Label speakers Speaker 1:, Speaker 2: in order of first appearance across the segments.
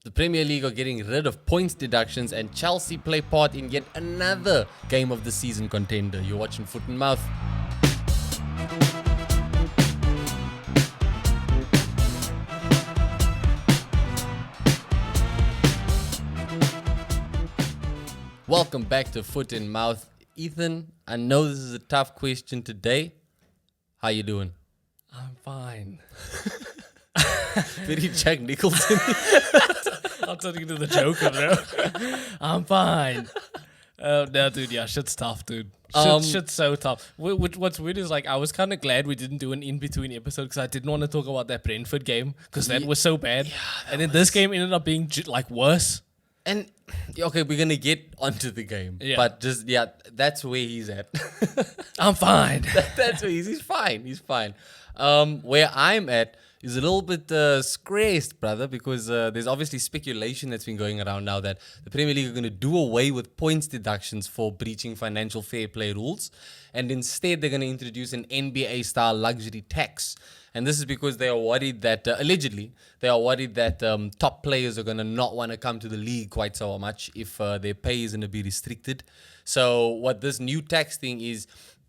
Speaker 1: The Premier League are getting rid of points deductions, and Chelsea play part in yet another game of the season contender. You're watching Foot and Mouth. Welcome back to Foot and Mouth. Ethan, I know this is a tough question today. How you doing?
Speaker 2: I'm fine.
Speaker 1: Very Jack Nicholson.
Speaker 2: I'm turning to the Joker, bro. I'm fine. No, dude, yeah, shit's tough, dude. Shit's so tough. What's weird is, like, I was kind of glad we didn't do an in-between episode because I didn't want to talk about that Brentford game because that was so bad. And then this game ended up being, worse.
Speaker 1: And, okay, we're going to get onto the game.
Speaker 2: Yeah.
Speaker 1: But just, that's where he's at.
Speaker 2: I'm fine.
Speaker 1: That's where he's fine. He's fine. Where I'm at is a little bit stressed, brother, because there's obviously speculation that's been going around now that the Premier League are going to do away with points deductions for breaching financial fair play rules. And instead, they're going to introduce an NBA-style luxury tax. And this is because they are worried that, allegedly, they are worried that top players are going to not want to come to the league quite so much if their pay is going to be restricted. So what this new tax thing is,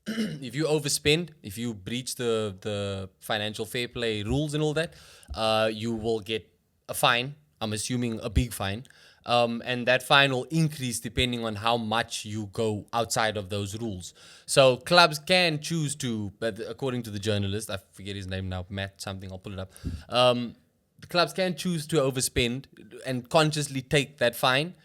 Speaker 1: if you overspend, if you breach the financial fair play rules and all that, you will get a fine. I'm assuming a big fine. And that fine will increase depending on how much you go outside of those rules. So clubs can choose to, but according to the journalist, I forget his name now, Matt something, I'll pull it up. The clubs can choose to overspend and consciously take that fine.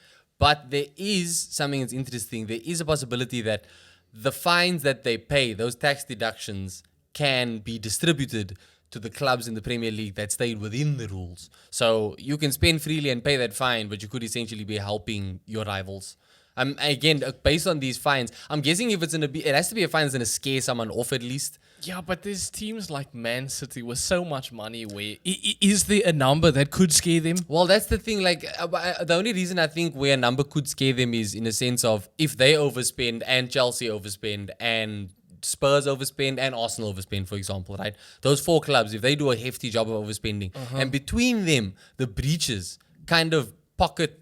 Speaker 1: But there is something that's interesting. There is a possibility that the fines that they pay, those tax deductions, can be distributed to the clubs in the Premier League that stayed within the rules. So you can spend freely and pay that fine, but you could essentially be helping your rivals. Again, based on these fines, I'm guessing if it's going to be, it has to be a fine that's going to scare someone off at least.
Speaker 2: Yeah, but there's teams like Man City with so much money. Where is there a number that could scare them?
Speaker 1: Well, that's the thing. Like, the only reason I think where a number could scare them is in a sense of if they overspend and Chelsea overspend and Spurs overspend and Arsenal overspend, for example, right? Those four clubs, if they do a hefty job of overspending, and between them, the breaches kind of pocket,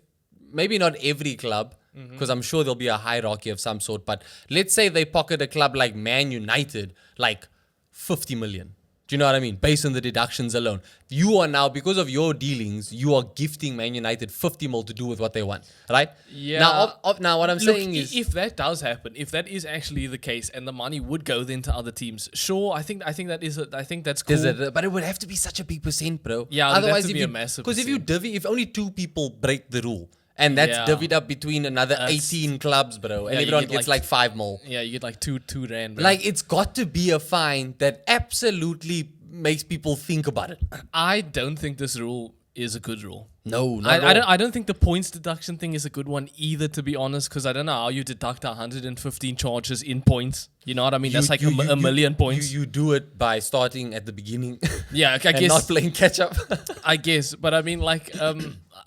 Speaker 1: maybe not every club, because I'm sure there'll be a hierarchy of some sort, but let's say they pocket a club like Man United, like 50 million. Do you know what I mean? Based on the deductions alone. You are now, because of your dealings, you are gifting Man United 50 mil to do with what they want, right?
Speaker 2: Yeah.
Speaker 1: Now what I'm saying is,
Speaker 2: if that does happen, if that is actually the case, and the money would go then to other teams, sure, I think that's cool.
Speaker 1: but it would have to be such a big percent, bro.
Speaker 2: Yeah, otherwise it'd be a massive.
Speaker 1: Because if only two people break the rule, and that's divvied up between another 18 clubs, bro, and everyone gets like 5 mil.
Speaker 2: Yeah, you get like two rand. Bro.
Speaker 1: Like, it's got to be a fine that absolutely makes people think about it.
Speaker 2: I don't think this rule is a good rule.
Speaker 1: No,
Speaker 2: I don't think the points deduction thing is a good one either, to be honest, because I don't know how you deduct 115 charges in points. You know what I mean? That's like a million points.
Speaker 1: You do it by starting at the beginning.
Speaker 2: Yeah, I guess.
Speaker 1: Not playing catch up.
Speaker 2: I guess, but I mean, like,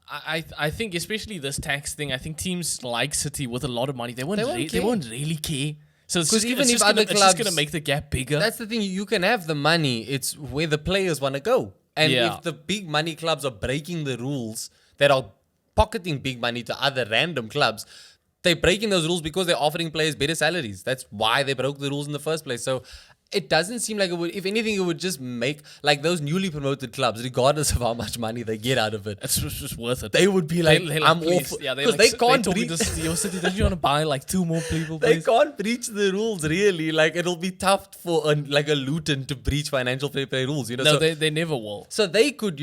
Speaker 2: I think especially this tax thing. I think teams like City with a lot of money, they won't really care. So it's just gonna make the gap bigger.
Speaker 1: That's the thing. You can have the money. It's where the players want to go. And if the big money clubs are breaking the rules that are pocketing big money to other random clubs, they're breaking those rules because they're offering players better salaries. That's why they broke the rules in the first place. So it doesn't seem like it would, if anything, it would just make, like, those newly promoted clubs, regardless of how much money they get out of it,
Speaker 2: it's just worth it.
Speaker 1: They would be like, I'm
Speaker 2: please.
Speaker 1: all for,
Speaker 2: Yeah,
Speaker 1: because they can't breach.
Speaker 2: Your City, don't you want to buy like 2 more people,
Speaker 1: They
Speaker 2: please?
Speaker 1: can't breach the rules, really. Like, it'll be tough for a Luton to breach financial fair play rules, you know.
Speaker 2: No,
Speaker 1: so
Speaker 2: they never will.
Speaker 1: So they could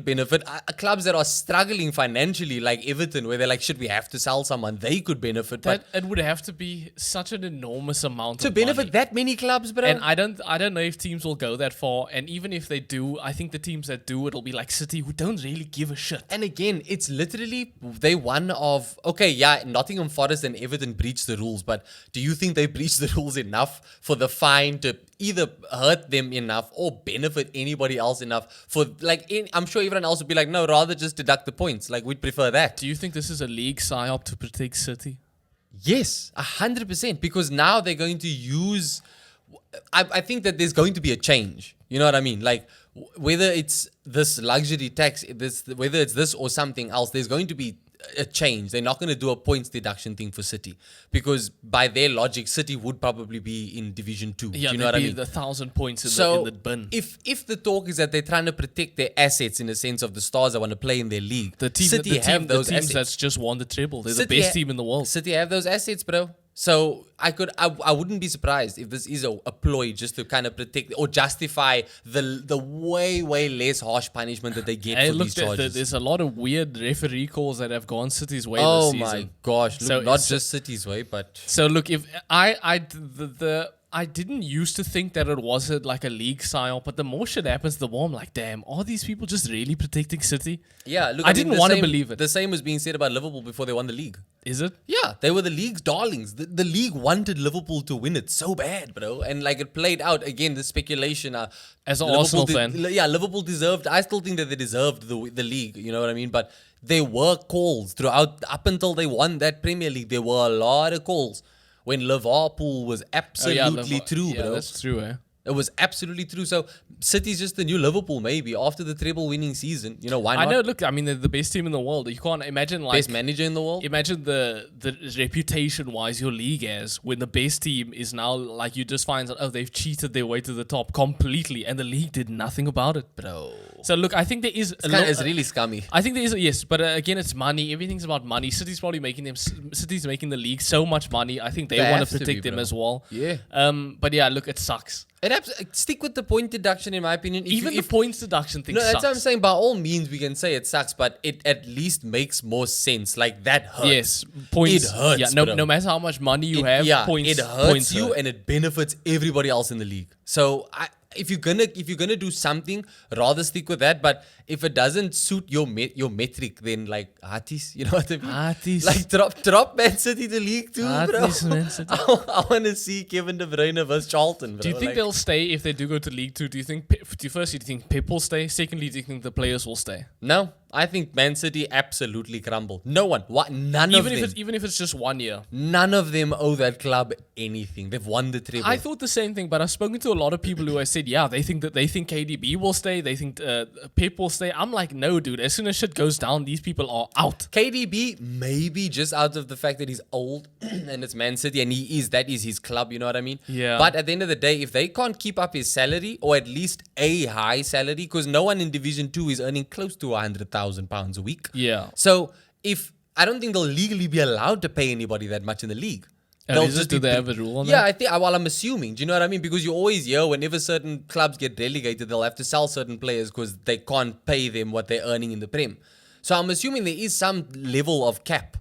Speaker 1: benefit. Clubs that are struggling financially, like Everton, where they're like, shit, we have to sell someone, they could benefit. But
Speaker 2: it would have to be such an enormous amount
Speaker 1: to
Speaker 2: of
Speaker 1: benefit
Speaker 2: money.
Speaker 1: that many clubs, bro.
Speaker 2: And I don't know if teams will go that far. And even if they do, I think the teams that do, it'll be like City, who don't really give a shit.
Speaker 1: And again, it's literally Nottingham Forest and Everton breached the rules, but do you think they breached the rules enough for the fine to either hurt them enough or benefit anybody else enough for, like, I'm sure everyone else would be like, no, rather just deduct the points. Like, we'd prefer that.
Speaker 2: Do you think this is a league psyop to protect City?
Speaker 1: Yes, 100%, because now they're going to use, I think that there's going to be a change. You know what I mean? Like, whether it's this luxury tax, whether it's this or something else, there's going to be a change. They're not going to do a points deduction thing for City because by their logic, City would probably be in Division 2.
Speaker 2: Yeah,
Speaker 1: do you know what I mean?
Speaker 2: the 1,000 points in,
Speaker 1: So
Speaker 2: in the bin.
Speaker 1: if the talk is that they're trying to protect their assets in the sense of the stars that want to play in their league,
Speaker 2: City
Speaker 1: have those
Speaker 2: the teams
Speaker 1: assets.
Speaker 2: that's just won the treble. They're
Speaker 1: City
Speaker 2: the best team in the world.
Speaker 1: City have those assets, bro. So I wouldn't be surprised if this is a ploy just to kind of protect or justify the way less harsh punishment that they get
Speaker 2: Hey,
Speaker 1: for
Speaker 2: look,
Speaker 1: these charges.
Speaker 2: there's a lot of weird referee calls that have gone City's way
Speaker 1: Oh
Speaker 2: this season.
Speaker 1: my gosh! Look,
Speaker 2: So
Speaker 1: not
Speaker 2: it's-
Speaker 1: just City's way, but
Speaker 2: So look, if I didn't used to think that it was like a league psyop, but the more shit happens, the more I'm like, damn, are these people just really protecting City?
Speaker 1: yeah. Look,
Speaker 2: I
Speaker 1: mean,
Speaker 2: didn't
Speaker 1: the
Speaker 2: wanna
Speaker 1: same-
Speaker 2: believe it.
Speaker 1: The same was being said about Liverpool before they won the league.
Speaker 2: Is it?
Speaker 1: Yeah, they were the league's darlings. The league wanted Liverpool to win it so bad, bro. And like it played out again. The speculation.
Speaker 2: As an
Speaker 1: Liverpool
Speaker 2: Arsenal fan.
Speaker 1: yeah, Liverpool deserved. I still think that they deserved the league. You know what I mean? But there were calls throughout up until they won that Premier League. There were a lot of calls when Liverpool was absolutely true,
Speaker 2: yeah,
Speaker 1: bro.
Speaker 2: that's true, eh?
Speaker 1: It was absolutely true. So City's just the new Liverpool, maybe after the treble winning season. You know why not?
Speaker 2: I know. Look, I mean, they're the best team in the world. You can't imagine like
Speaker 1: Best manager in the world.
Speaker 2: imagine the reputation wise your league has when the best team is now like you just find out, oh, they've cheated their way to the top completely and the league did nothing about it.
Speaker 1: Bro,
Speaker 2: So look, I think there is
Speaker 1: it's really scummy.
Speaker 2: I think there is yes, but again, it's money. Everything's about money. City's probably City's making the league so much money. I think they
Speaker 1: They
Speaker 2: want
Speaker 1: have
Speaker 2: to
Speaker 1: to
Speaker 2: protect
Speaker 1: be,
Speaker 2: them
Speaker 1: bro.
Speaker 2: as well.
Speaker 1: Yeah.
Speaker 2: But yeah, look, it sucks.
Speaker 1: Stick with the point deduction, in my opinion.
Speaker 2: Even the points deduction thing
Speaker 1: no,
Speaker 2: sucks.
Speaker 1: that's what I'm saying. By all means, we can say it sucks, but it at least makes more sense. Like that hurts.
Speaker 2: Yes, points.
Speaker 1: It hurts,
Speaker 2: Yeah,
Speaker 1: bro.
Speaker 2: no matter how much money you
Speaker 1: It-
Speaker 2: have,
Speaker 1: yeah,
Speaker 2: points.
Speaker 1: it hurts
Speaker 2: points
Speaker 1: you
Speaker 2: hurt.
Speaker 1: and it benefits everybody else in the league. So if you're gonna do something, rather stick with that. But if it doesn't suit your metric, then like Hatis, you know what I mean?
Speaker 2: Hatis.
Speaker 1: Like drop Man City to League 2, bro.
Speaker 2: Hatis, Man City.
Speaker 1: I want to see Kevin De Bruyne versus Charlton, bro.
Speaker 2: Do you think
Speaker 1: Like,
Speaker 2: they'll stay if they do go to League 2? Do you think, firstly, do you think Pep will stay? Secondly, do you think the players will stay?
Speaker 1: No, I think Man City absolutely crumble. No one, none of them.
Speaker 2: Even if it's just 1 year.
Speaker 1: None of them owe that club anything. They've won the treble.
Speaker 2: I thought the same thing, but I've spoken to a lot of people who have said, yeah, they think KDB will stay. They think Pep will stay. I'm like, no, dude. As soon as shit goes down, these people are out.
Speaker 1: KDB, maybe just out of the fact that he's old and it's Man City and that is his club, you know what I mean?
Speaker 2: Yeah.
Speaker 1: But at the end of the day, if they can't keep up his salary or at least a high salary, because no one in Division 2 is earning close to £100,000 a week.
Speaker 2: Yeah.
Speaker 1: So I don't think they'll legally be allowed to pay anybody that much in the league. They'll
Speaker 2: Do they have a rule on
Speaker 1: Yeah,
Speaker 2: that?
Speaker 1: I think. Well, I'm assuming. Do you know what I mean? Because you always hear whenever certain clubs get relegated, they'll have to sell certain players because they can't pay them what they're earning in the Prem. So I'm assuming there is some level of cap.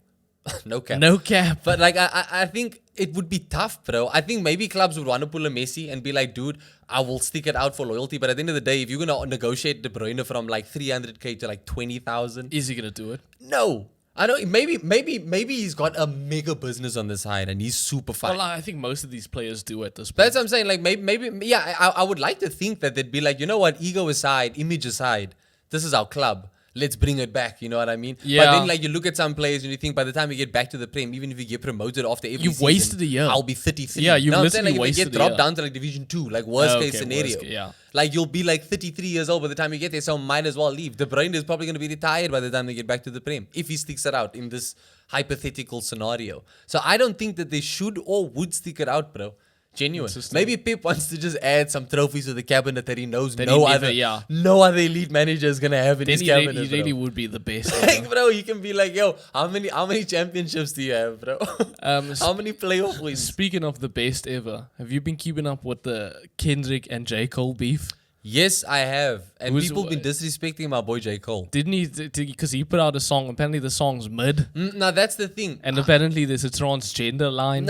Speaker 1: No cap.
Speaker 2: No cap.
Speaker 1: But like, I think it would be tough, bro. I think maybe clubs would want to pull a Messi and be like, dude, I will stick it out for loyalty. But at the end of the day, if you're gonna negotiate De Bruyne from like 300k to like 20,000,
Speaker 2: Is he going to do it?
Speaker 1: no. I don't. Maybe he's got a mega business on the side and he's super fine.
Speaker 2: Well, I think most of these players do at this point.
Speaker 1: That's what I'm saying. Like maybe yeah. I would like to think that they'd be like, you know what, ego aside, image aside, this is our club. Let's bring it back. You know what I mean?
Speaker 2: Yeah.
Speaker 1: But then like you look at some players and you think by the time you get back to the Prem, even if you get promoted after every
Speaker 2: You've
Speaker 1: season,
Speaker 2: wasted a year.
Speaker 1: I'll be 33.
Speaker 2: Yeah, you've
Speaker 1: No, I'm saying,
Speaker 2: literally
Speaker 1: like, if
Speaker 2: wasted
Speaker 1: you
Speaker 2: a
Speaker 1: get dropped
Speaker 2: year.
Speaker 1: down to like Division 2, like worst case
Speaker 2: Okay,
Speaker 1: scenario.
Speaker 2: yeah.
Speaker 1: Like you'll be like 33 years old by the time you get there, so might as well leave. De Bruyne is probably going to be retired by the time they get back to the Prem if he sticks it out in this hypothetical scenario. So I don't think that they should or would stick it out, bro. Genuine.
Speaker 2: Interesting.
Speaker 1: Maybe Pep wants to just add some trophies to the cabinet that he knows
Speaker 2: That
Speaker 1: no
Speaker 2: he
Speaker 1: other
Speaker 2: never- yeah.
Speaker 1: no other elite manager is gonna have in
Speaker 2: Then
Speaker 1: his
Speaker 2: he
Speaker 1: cabinet.
Speaker 2: really, he
Speaker 1: bro.
Speaker 2: really would be the best.
Speaker 1: Like, bro, you can be like, yo, how many championships do you have, bro? How many playoff wins?
Speaker 2: Speaking of the best ever, have you been keeping up with the Kendrick and J. Cole beef?
Speaker 1: Yes, I have. And
Speaker 2: Who's-
Speaker 1: people been disrespecting my boy J. Cole.
Speaker 2: Didn't he? Because he put out a song. Apparently, the song's mid,
Speaker 1: Now that's the thing.
Speaker 2: and apparently there's a transgender line.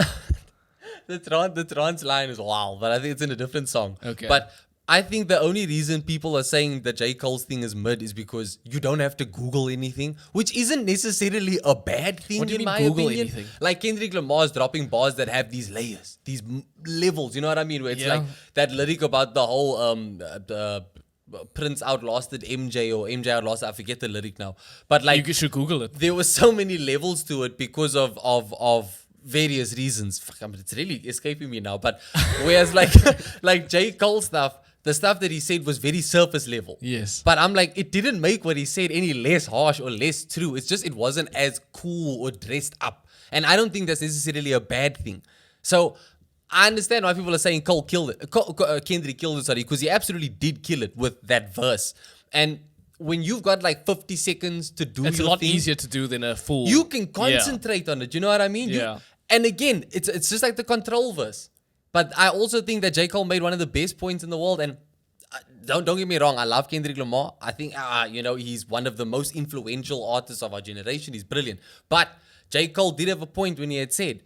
Speaker 1: The trans line is wild, but I think it's in a different song.
Speaker 2: Okay.
Speaker 1: But I think the only reason people are saying that J. Cole's thing is mid is because you don't have to Google anything, which isn't necessarily a bad thing
Speaker 2: What do you
Speaker 1: in
Speaker 2: mean
Speaker 1: my
Speaker 2: Google
Speaker 1: opinion.
Speaker 2: anything?
Speaker 1: Like Kendrick Lamar's dropping bars that have these layers, these levels. You know what I mean? Where it's
Speaker 2: Yeah.
Speaker 1: like that lyric about the whole Prince outlasted MJ or MJ outlasted. I forget the lyric now. But like
Speaker 2: You should Google it.
Speaker 1: there were so many levels to it because of various reasons. Fuck, it's really escaping me now. But whereas like like J. Cole stuff, the stuff that he said was very surface level.
Speaker 2: Yes.
Speaker 1: But I'm like, it didn't make what he said any less harsh or less true. It's just it wasn't as cool or dressed up. And I don't think that's necessarily a bad thing. So I understand why people are saying Cole killed it. Kendrick killed it, sorry, because he absolutely did kill it with that verse. And when you've got like 50 seconds to do
Speaker 2: It's a
Speaker 1: your
Speaker 2: lot
Speaker 1: thing,
Speaker 2: easier to do than a full.
Speaker 1: you can concentrate on it. You know what I mean?
Speaker 2: Yeah.
Speaker 1: And again, it's just like the control verse. But I also think that J. Cole made one of the best points in the world. And don't get me wrong, I love Kendrick Lamar. I think, he's one of the most influential artists of our generation. He's brilliant. But J. Cole did have a point when he had said,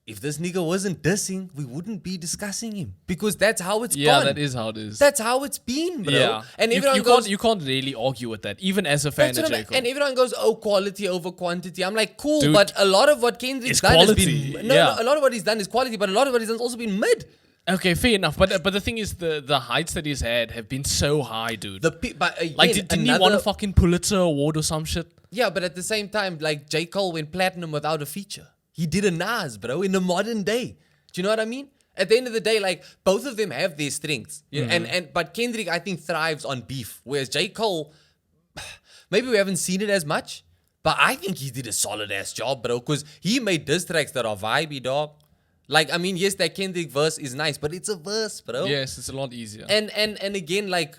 Speaker 1: if this nigga wasn't dissing, we wouldn't be discussing him. Because that's how it's gone.
Speaker 2: Yeah, that is how it is.
Speaker 1: That's how it's been, bro.
Speaker 2: Yeah.
Speaker 1: And
Speaker 2: you,
Speaker 1: everyone
Speaker 2: you
Speaker 1: goes,
Speaker 2: can't you can't really argue with that, even as a fan
Speaker 1: that's
Speaker 2: of
Speaker 1: what
Speaker 2: J.
Speaker 1: I'm-
Speaker 2: Cole.
Speaker 1: and everyone goes, oh, quality over quantity. I'm like, cool,
Speaker 2: Dude,
Speaker 1: but a lot of what Kendrick's
Speaker 2: it's
Speaker 1: done
Speaker 2: quality,
Speaker 1: has been
Speaker 2: yeah.
Speaker 1: a lot of what he's done is quality, but a lot of what he's done has also been mid.
Speaker 2: Okay, fair enough. But the thing is, the heights that he's had have been so high, dude.
Speaker 1: But again,
Speaker 2: Like, didn't he won a fucking Pulitzer Award or some shit?
Speaker 1: Yeah, but at the same time, like J. Cole went platinum without a feature. He did a Nas, bro, in the modern day. Do you know what I mean? At the end of the day, like both of them have their strengths. You know, but Kendrick, I think, thrives on beef, whereas J. Cole, maybe we haven't seen it as much, but I think he did a solid ass job, bro, because he made diss tracks that are vibey, dog. Like, I mean, yes, that Kendrick verse is nice, but it's a verse, bro.
Speaker 2: Yes, it's a lot easier.
Speaker 1: And again, like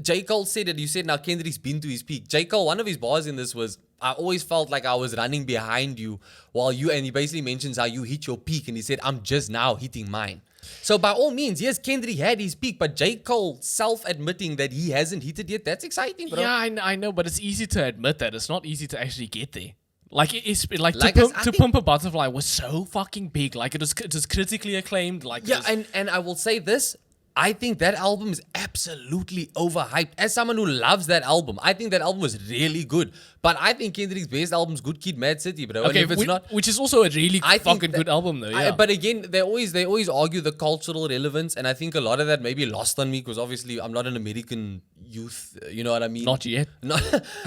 Speaker 1: J. Cole said it. You said now Kendrick's been to his peak. J. Cole, one of his bars in this was, I always felt like I was running behind you and he basically mentions how you hit your peak and he said, I'm just now hitting mine. So by all means, yes, Kendrick had his peak, but J. Cole self-admitting that he hasn't hit it yet, that's exciting, bro.
Speaker 2: Yeah, I know, but it's easy to admit that. It's not easy to actually get there. Like, it's like,
Speaker 1: Like
Speaker 2: to,
Speaker 1: I
Speaker 2: to
Speaker 1: think-
Speaker 2: Pump a Butterfly was so fucking big. Like, it was critically acclaimed. Like, it
Speaker 1: Yeah,
Speaker 2: was-
Speaker 1: and I will say this. I think that album is absolutely overhyped. As someone who loves that album, I think that album was really good. But I think Kendrick's best album is Good Kid, Mad City, bro.
Speaker 2: okay,
Speaker 1: and if it's not,
Speaker 2: which is also a really
Speaker 1: I think
Speaker 2: fucking
Speaker 1: that-
Speaker 2: good album, though. Yeah.
Speaker 1: But again, they always argue the cultural relevance, and I think a lot of that may be lost on me because obviously I'm not an American youth. You know what I mean?
Speaker 2: Not yet.
Speaker 1: No.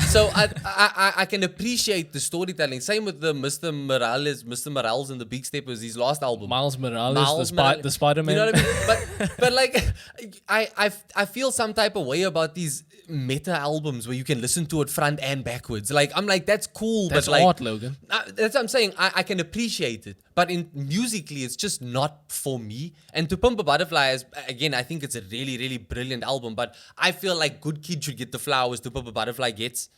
Speaker 1: So I can appreciate the storytelling. Same with the Mr. Morales and the Big Steppers, his last album.
Speaker 2: Miles Morales,
Speaker 1: Miles Morales.
Speaker 2: the Spider-Man.
Speaker 1: You know what I mean? But like, I feel some type of way about these meta albums where you can listen to it front and backwards. Like, I'm like, that's cool,
Speaker 2: That's
Speaker 1: but like,
Speaker 2: art, Logan.
Speaker 1: that's what I'm saying. I can appreciate it, but in musically, it's just not for me. And To Pump a Butterfly is, again, I think it's a really, really brilliant album. But I feel like Good Kid should get the flowers To Pump a Butterfly gets.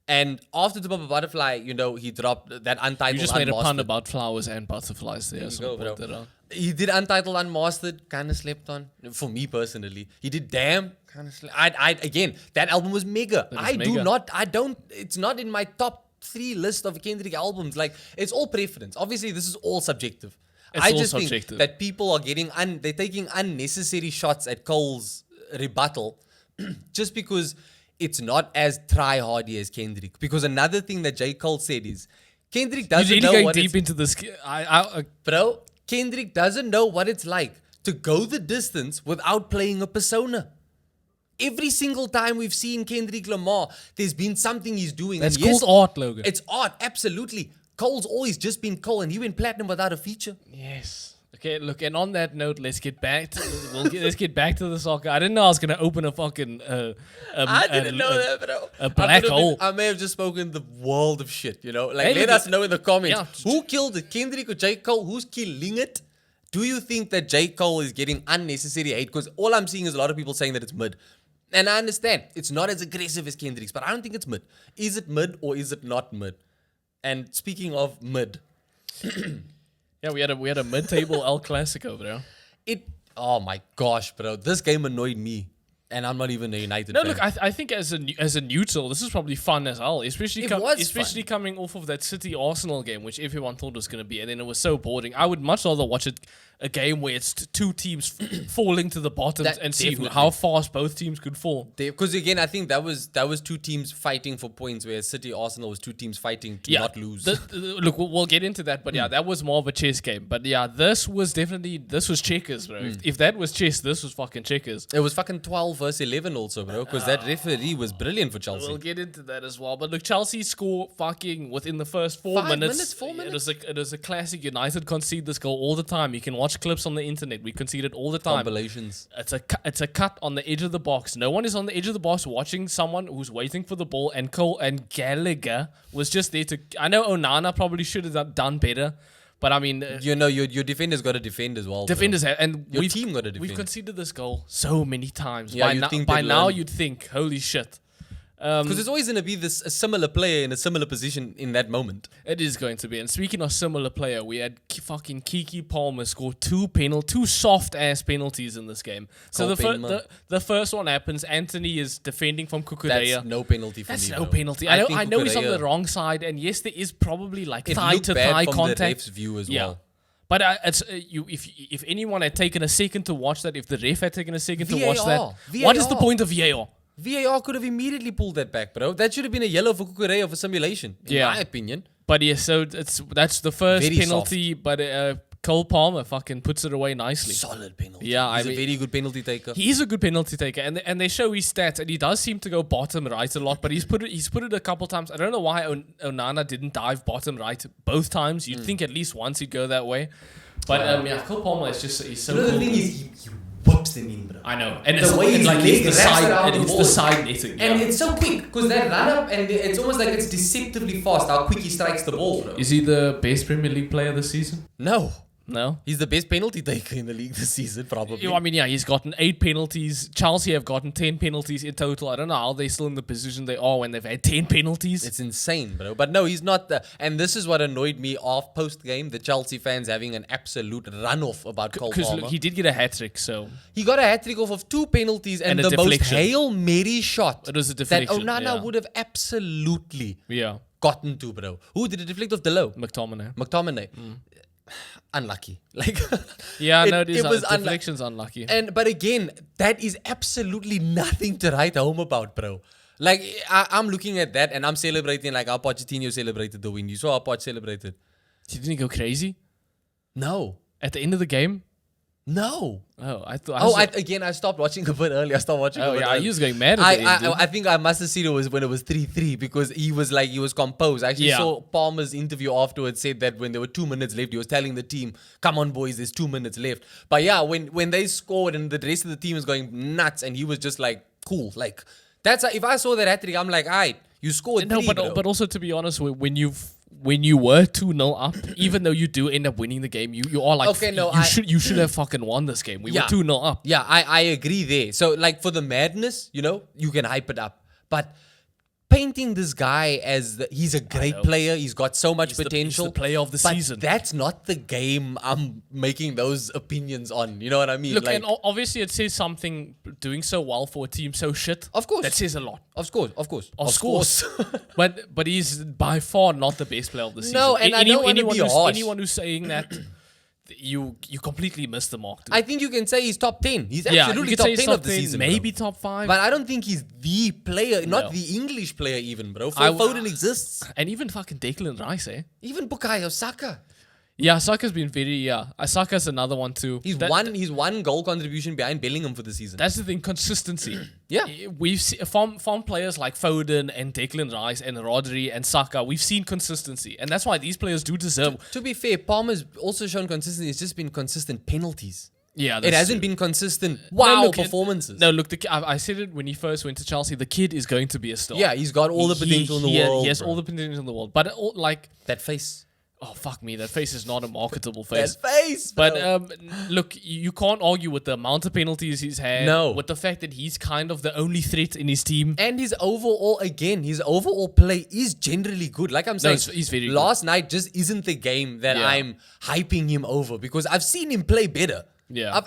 Speaker 1: And after To Pump a Butterfly, you know, he dropped that Untitled.
Speaker 2: You just made a pun
Speaker 1: Unmastered.
Speaker 2: about flowers and butterflies there. So
Speaker 1: go,
Speaker 2: I'll point
Speaker 1: bro.
Speaker 2: that out.
Speaker 1: He did Untitled Unmastered, kind of slept on. For me personally, he did Damn, kind of slept. Again, that album was mega. It's not in my top 3 list of Kendrick albums. Like, it's all preference. Obviously, this is all subjective.
Speaker 2: It's
Speaker 1: I
Speaker 2: all
Speaker 1: just
Speaker 2: subjective.
Speaker 1: think that people are they're taking unnecessary shots at Cole's rebuttal just because it's not as try-hardy as Kendrick. Because another thing that J. Cole said is, Kendrick doesn't
Speaker 2: You're
Speaker 1: know
Speaker 2: really going
Speaker 1: what
Speaker 2: deep into this.
Speaker 1: Bro, Kendrick doesn't know what it's like to go the distance without playing a persona. Every single time we've seen Kendrick Lamar, there's been something he's doing.
Speaker 2: That's
Speaker 1: And yes,
Speaker 2: called art, Logan.
Speaker 1: It's art, absolutely. Cole's always just been Cole, and he went platinum without a feature.
Speaker 2: Yes. Okay, look, and on that note, let's get back to let's get back to the soccer. I didn't know I was gonna open a fucking
Speaker 1: I didn't know that, bro.
Speaker 2: a black hole.
Speaker 1: I may have just spoken the world of shit, you know? Like,
Speaker 2: Hey,
Speaker 1: let
Speaker 2: look,
Speaker 1: us know in the comments.
Speaker 2: yeah.
Speaker 1: Who killed it, Kendrick or J. Cole? Who's killing it? Do you think that J. Cole is getting unnecessary hate? Because all I'm seeing is a lot of people saying that it's mid. And I understand, it's not as aggressive as Kendrick's, but I don't think it's mid. Is it mid or is it not mid? And speaking of mid,
Speaker 2: Yeah, we had a mid-table El Clasico, bro.
Speaker 1: oh my gosh, bro. This game annoyed me. And I'm not even a United
Speaker 2: No,
Speaker 1: fan.
Speaker 2: look, I think as a neutral, this is probably fun as hell. Especially
Speaker 1: It was
Speaker 2: especially coming off of that City Arsenal game, which everyone thought was going to be, and then it was so boring. I would much rather watch a game where it's two teams falling to the bottom
Speaker 1: That-
Speaker 2: and see
Speaker 1: definitely.
Speaker 2: how fast both teams could fall.
Speaker 1: Because again, I think that was 2 teams fighting for points, where City Arsenal was 2 teams fighting to not lose.
Speaker 2: Look, we'll get into that, but yeah, that was more of a chess game. But yeah, this was checkers, bro. If that was chess, this was fucking checkers.
Speaker 1: It was fucking 12 first 11 also, bro, because that referee was brilliant for Chelsea.
Speaker 2: We'll get into that as well. But look, Chelsea score fucking within the first 4
Speaker 1: 5
Speaker 2: minutes.
Speaker 1: minutes, 4 minutes?
Speaker 2: It was a classic. United concede this goal all the time. You can watch clips on the internet. We concede it all the time.
Speaker 1: Compilations.
Speaker 2: It's a cut on the edge of the box. No one is on the edge of the box watching someone who's waiting for the ball. And Cole and Gallagher was just there to. I know Onana probably should have done better, but I mean,
Speaker 1: your defenders got to defend as well.
Speaker 2: defenders have, and
Speaker 1: Your team got to defend.
Speaker 2: we've conceded this goal so many times.
Speaker 1: Yeah,
Speaker 2: By now you'd think, holy shit.
Speaker 1: Because there's always going to be a similar player in a similar position in that moment.
Speaker 2: It is going to be. And speaking of similar player, we had fucking Kiki Palmer score two soft ass penalties in this game. So the first one happens. Anthony is defending from Kukurea.
Speaker 1: That's no penalty for me.
Speaker 2: That's no
Speaker 1: bro.
Speaker 2: penalty. I know he's on
Speaker 1: Kukurea-
Speaker 2: the wrong side, and yes, there is probably like
Speaker 1: It
Speaker 2: thigh
Speaker 1: looked
Speaker 2: to
Speaker 1: bad
Speaker 2: thigh
Speaker 1: from
Speaker 2: contact.
Speaker 1: the ref's view as well.
Speaker 2: But if anyone had taken a second to watch that, if the ref had taken a second to watch
Speaker 1: VAR.
Speaker 2: that, what is the point of VAR?
Speaker 1: VAR could have immediately pulled that back, bro. That should have been a yellow for Kukurea for simulation, in my opinion.
Speaker 2: But yeah, so that's the first
Speaker 1: Very
Speaker 2: penalty. But Cole Palmer fucking puts it away nicely.
Speaker 1: Solid penalty.
Speaker 2: Yeah,
Speaker 1: He's a very good penalty taker.
Speaker 2: He is a good penalty taker, and they show his stats, and he does seem to go bottom right a lot. But he's put it a couple times. I don't know why Onana didn't dive bottom right both times. You'd think at least once he'd go that way. But Cole Palmer is he's so.
Speaker 1: the
Speaker 2: cool.
Speaker 1: thing is, he whips them in, bro.
Speaker 2: I know, and
Speaker 1: The way he's
Speaker 2: it's the
Speaker 1: wraps
Speaker 2: side,
Speaker 1: around
Speaker 2: and
Speaker 1: the
Speaker 2: it's
Speaker 1: ball.
Speaker 2: the side netting,
Speaker 1: And it's so quick, because that run up, and it's almost like it's deceptively fast how quick he strikes the ball, bro.
Speaker 2: Is he the best Premier League player this season?
Speaker 1: No.
Speaker 2: No.
Speaker 1: He's the best penalty taker in the league this season, probably.
Speaker 2: I mean, yeah, he's gotten 8 penalties. Chelsea have gotten 10 penalties in total. I don't know how they're still in the position they are when they've had 10 penalties.
Speaker 1: It's insane, bro. But no, he's not. And this is what annoyed me off post-game, the Chelsea fans having an absolute run-off about Cole Palmer.
Speaker 2: Because he did get a hat-trick, so...
Speaker 1: He got a hat-trick off of 2 penalties and
Speaker 2: And a
Speaker 1: the most
Speaker 2: deflection.
Speaker 1: Hail Mary shot
Speaker 2: It was a
Speaker 1: that
Speaker 2: deflection,
Speaker 1: Onana
Speaker 2: yeah.
Speaker 1: would have absolutely
Speaker 2: Yeah.
Speaker 1: gotten to, bro. Who did it deflect off the low? McTominay. Unlucky. Like,
Speaker 2: Yeah,
Speaker 1: it-
Speaker 2: no, it is.
Speaker 1: it was
Speaker 2: Deflection's unlucky.
Speaker 1: But again, that is absolutely nothing to write home about, bro. Like, I'm looking at that and I'm celebrating like how Pochettino celebrated the win. You saw how Poch celebrated.
Speaker 2: Didn't he go crazy?
Speaker 1: No.
Speaker 2: At the end of the game?
Speaker 1: No.
Speaker 2: Oh, I thought...
Speaker 1: I stopped watching a bit early. I stopped watching a bit early.
Speaker 2: he was going mad at the end, dude.
Speaker 1: I think I must have seen it was when it was 3-3 because he was composed. I actually
Speaker 2: Yeah.
Speaker 1: saw Palmer's interview afterwards said that when there were 2 minutes left, he was telling the team, come on boys, there's 2 minutes left. But yeah, when they scored and the rest of the team was going nuts and he was just like, cool. Like, if I saw that hat-trick, I'm like, alright, you scored
Speaker 2: No,
Speaker 1: 3, bro.
Speaker 2: but also, to be honest, when you were 2-0 up, even though you do end up winning the game, you are like,
Speaker 1: Okay, no,
Speaker 2: you should have fucking won this game. We were 2-0 up.
Speaker 1: Yeah, I agree there. So, like, for the madness, you can hype it up. But painting this guy as he's a great player, he's got so much potential.
Speaker 2: He's the player of the
Speaker 1: but
Speaker 2: season.
Speaker 1: That's not the game I'm making those opinions on. You know what I mean?
Speaker 2: Look,
Speaker 1: like,
Speaker 2: and obviously it says something, doing so well for a team so shit.
Speaker 1: Of course.
Speaker 2: That says a lot.
Speaker 1: Of course.
Speaker 2: But he's by far not the best player of the season.
Speaker 1: No, and I don't want to be harsh.
Speaker 2: Anyone who's saying that, you completely missed the mark, dude.
Speaker 1: I think you can say he's top 10. He's
Speaker 2: you
Speaker 1: absolutely
Speaker 2: could
Speaker 1: top
Speaker 2: say he's
Speaker 1: 10 of the season.
Speaker 2: maybe
Speaker 1: bro.
Speaker 2: top 5.
Speaker 1: But I don't think he's the player, not
Speaker 2: No.
Speaker 1: the English player even, bro.
Speaker 2: I
Speaker 1: Phil
Speaker 2: w-
Speaker 1: Foden exists.
Speaker 2: And even fucking Declan Rice, eh?
Speaker 1: Even Bukayo Saka.
Speaker 2: Yeah, Saka's been Saka's another one too.
Speaker 1: He's one goal contribution behind Bellingham for the season.
Speaker 2: That's the thing, consistency.
Speaker 1: Yeah.
Speaker 2: We've seen from players like Foden and Declan Rice and Rodri and Saka, we've seen consistency. And that's why these players do deserve...
Speaker 1: To be fair, Palmer's also shown consistency. It's just been consistent penalties.
Speaker 2: Yeah,
Speaker 1: It hasn't been consistent
Speaker 2: look,
Speaker 1: performances.
Speaker 2: No, look, I said it when he first went to Chelsea. The kid is going to be a star.
Speaker 1: Yeah, he's got all the potential in the world.
Speaker 2: He has
Speaker 1: bro.
Speaker 2: all the potential in the world. But like...
Speaker 1: That face.
Speaker 2: Oh, fuck me. That face is not a marketable face.
Speaker 1: That face, bro.
Speaker 2: But look, you can't argue with the amount of penalties he's had.
Speaker 1: No.
Speaker 2: With the fact that he's kind of the only threat in his team.
Speaker 1: And his overall play is generally good. Like I'm saying,
Speaker 2: he's very good.
Speaker 1: last night just isn't the game that
Speaker 2: Yeah.
Speaker 1: I'm hyping him over because I've seen him play better.
Speaker 2: Yeah.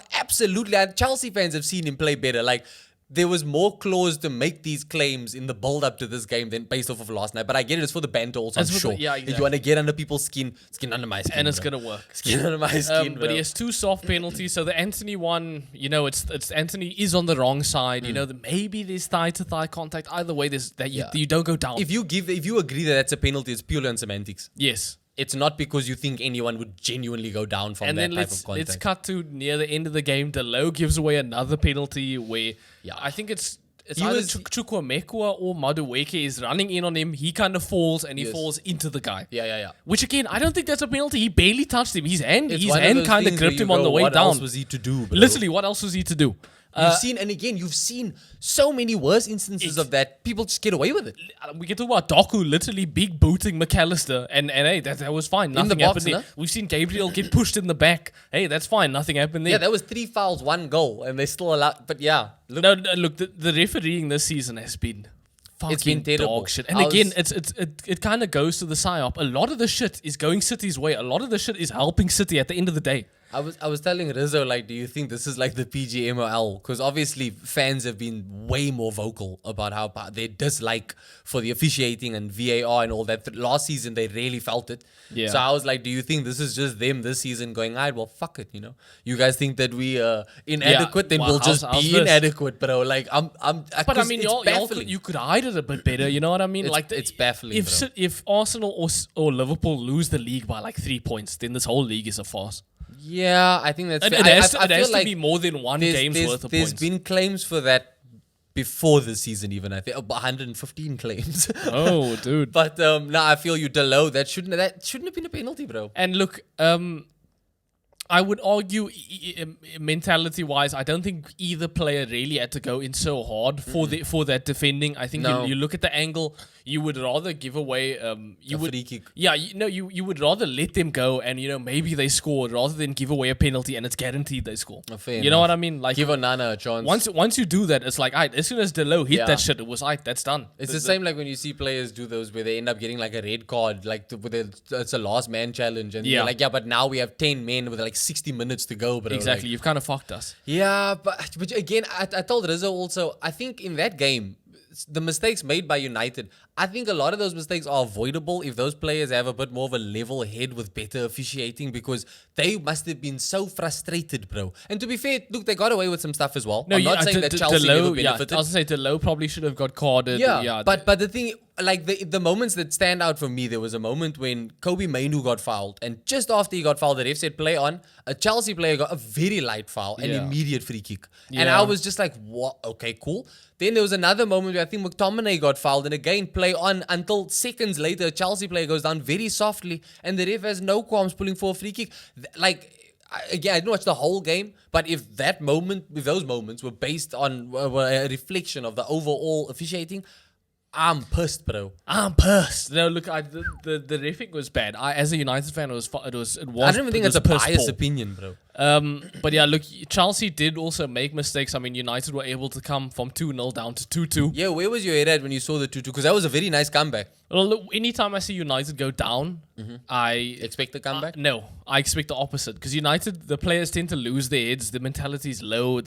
Speaker 1: Chelsea fans have seen him play better. Like, there was more clause to make these claims in the build-up to this game than based off of last night. But I get it. It's for the banter also, I'm
Speaker 2: It's for
Speaker 1: sure.
Speaker 2: the- yeah,
Speaker 1: If
Speaker 2: exactly.
Speaker 1: you want to get under people's skin under my skin.
Speaker 2: And it's
Speaker 1: bro.
Speaker 2: going to work.
Speaker 1: Skin under my skin, bro.
Speaker 2: But he has 2 soft penalties. So the Anthony one, it's Anthony is on the wrong side. Maybe there's thigh-to-thigh contact. Either way, you don't go down.
Speaker 1: If you agree that that's a penalty, it's purely on semantics.
Speaker 2: Yes.
Speaker 1: it's not because you think anyone would genuinely go down from
Speaker 2: And
Speaker 1: that
Speaker 2: then
Speaker 1: type
Speaker 2: let's
Speaker 1: of contact.
Speaker 2: let's cut to near the end of the game. Delo gives away another penalty where I think it's
Speaker 1: He
Speaker 2: either
Speaker 1: was-
Speaker 2: Chukwuemeka or Madueke is running in on him. He kind of falls and he
Speaker 1: Yes.
Speaker 2: falls into the guy.
Speaker 1: Yeah.
Speaker 2: Which again, I don't think that's a penalty. He barely touched him. His hand
Speaker 1: It's one of those
Speaker 2: kind of
Speaker 1: things where
Speaker 2: gripped
Speaker 1: you
Speaker 2: him on
Speaker 1: go,
Speaker 2: the way
Speaker 1: what
Speaker 2: down.
Speaker 1: else was he to do, bro?
Speaker 2: Literally, what else was he to do?
Speaker 1: You've seen so many worse instances of that. People just get away with it.
Speaker 2: We can talk about Doku literally big booting McAllister, and hey, that was fine. Nothing
Speaker 1: the box,
Speaker 2: happened there. We've seen Gabriel get pushed in the back. Hey, that's fine. Nothing happened there.
Speaker 1: Yeah, that was 3 fouls, 1 goal, and they still allowed. But yeah, look,
Speaker 2: No, look, the refereeing this season has been fucking
Speaker 1: It's been terrible.
Speaker 2: dog shit. And
Speaker 1: I
Speaker 2: again,
Speaker 1: was-
Speaker 2: it kind of goes to the psyop. A lot of the shit is going City's way. A lot of the shit is helping City at the end of the day.
Speaker 1: I was telling Rizzo, like, do you think this is like the PGMOL? Because obviously fans have been way more vocal about how their dislike for the officiating and VAR and all that. Last season they really felt it.
Speaker 2: Yeah.
Speaker 1: So I was like, do you think this is just them this season going, alright, well, fuck it, you know? You guys think that we inadequate, then
Speaker 2: well,
Speaker 1: we'll
Speaker 2: how's
Speaker 1: just be
Speaker 2: this?
Speaker 1: inadequate, bro. Like
Speaker 2: But I mean, you could hide it a bit better. You know what I mean?
Speaker 1: It's baffling,
Speaker 2: If
Speaker 1: bro.
Speaker 2: if Arsenal or Liverpool lose the league by like 3 points, then this whole league is a farce.
Speaker 1: Yeah, I think that's
Speaker 2: And
Speaker 1: fair.
Speaker 2: it has,
Speaker 1: I
Speaker 2: it has
Speaker 1: feel
Speaker 2: to
Speaker 1: like
Speaker 2: be more than one game's worth of
Speaker 1: there's
Speaker 2: points.
Speaker 1: been claims for that before the season, even I think 115 claims.
Speaker 2: Oh, dude.
Speaker 1: But no, I feel you Delo. That shouldn't have been a penalty, bro.
Speaker 2: And look, I would argue mentality-wise, I don't think either player really had to go in so hard for that defending. I think
Speaker 1: No.
Speaker 2: you look at the angle, you would rather give away
Speaker 1: A free kick.
Speaker 2: Yeah, you would rather let them go and maybe they score rather than give away a penalty and it's guaranteed they score.
Speaker 1: Fair
Speaker 2: You know
Speaker 1: enough.
Speaker 2: what I mean? Like
Speaker 1: Give Onana a chance.
Speaker 2: once you do that, it's like as soon as Delo hit
Speaker 1: Yeah.
Speaker 2: that shit, it was that's done.
Speaker 1: It's the same like when you see players do those where they end up getting like a red card, like it's a last man challenge, and
Speaker 2: Yeah.
Speaker 1: you're like, yeah, but now we have 10 men with like 60 minutes to go, bro.
Speaker 2: Exactly,
Speaker 1: Like,
Speaker 2: you've kind of fucked us.
Speaker 1: yeah, but again, I told Rizzo also, I think in that game, the mistakes made by United, I think a lot of those mistakes are avoidable if those players have a bit more of a level head with better officiating, because they must have been so frustrated, bro. And to be fair, look, they got away with some stuff as well. I'm not saying that Chelsea never benefited.
Speaker 2: I was gonna say Delo probably should have got carded.
Speaker 1: Yeah, but the thing, like the moments that stand out for me, there was a moment when Kobe Mainu got fouled, and just after he got fouled, the ref said play on. A Chelsea player got a very light foul, an
Speaker 2: Yeah.
Speaker 1: immediate free kick, and
Speaker 2: Yeah.
Speaker 1: I was just like, what? Okay, cool. Then there was another moment where I think McTominay got fouled, and again play on until seconds later, a Chelsea player goes down very softly, and the ref has no qualms pulling for a free kick. Again, I didn't watch the whole game, but if those moments were based on were a reflection of the overall officiating, I'm pissed, bro.
Speaker 2: I'm pissed. No, look, the reffing was bad. As a United fan, it was.
Speaker 1: I don't even think it's a biased opinion, bro.
Speaker 2: But yeah, look, Chelsea did also make mistakes. I mean, United were able to come from 2-0 down to 2-2.
Speaker 1: Yeah, where was your head at when you saw the 2-2? Because that was a very nice comeback.
Speaker 2: Well, look, anytime I see United go down, I
Speaker 1: Expect the comeback?
Speaker 2: no, I expect the opposite. Because United, the players tend to lose their heads. The mentality is low.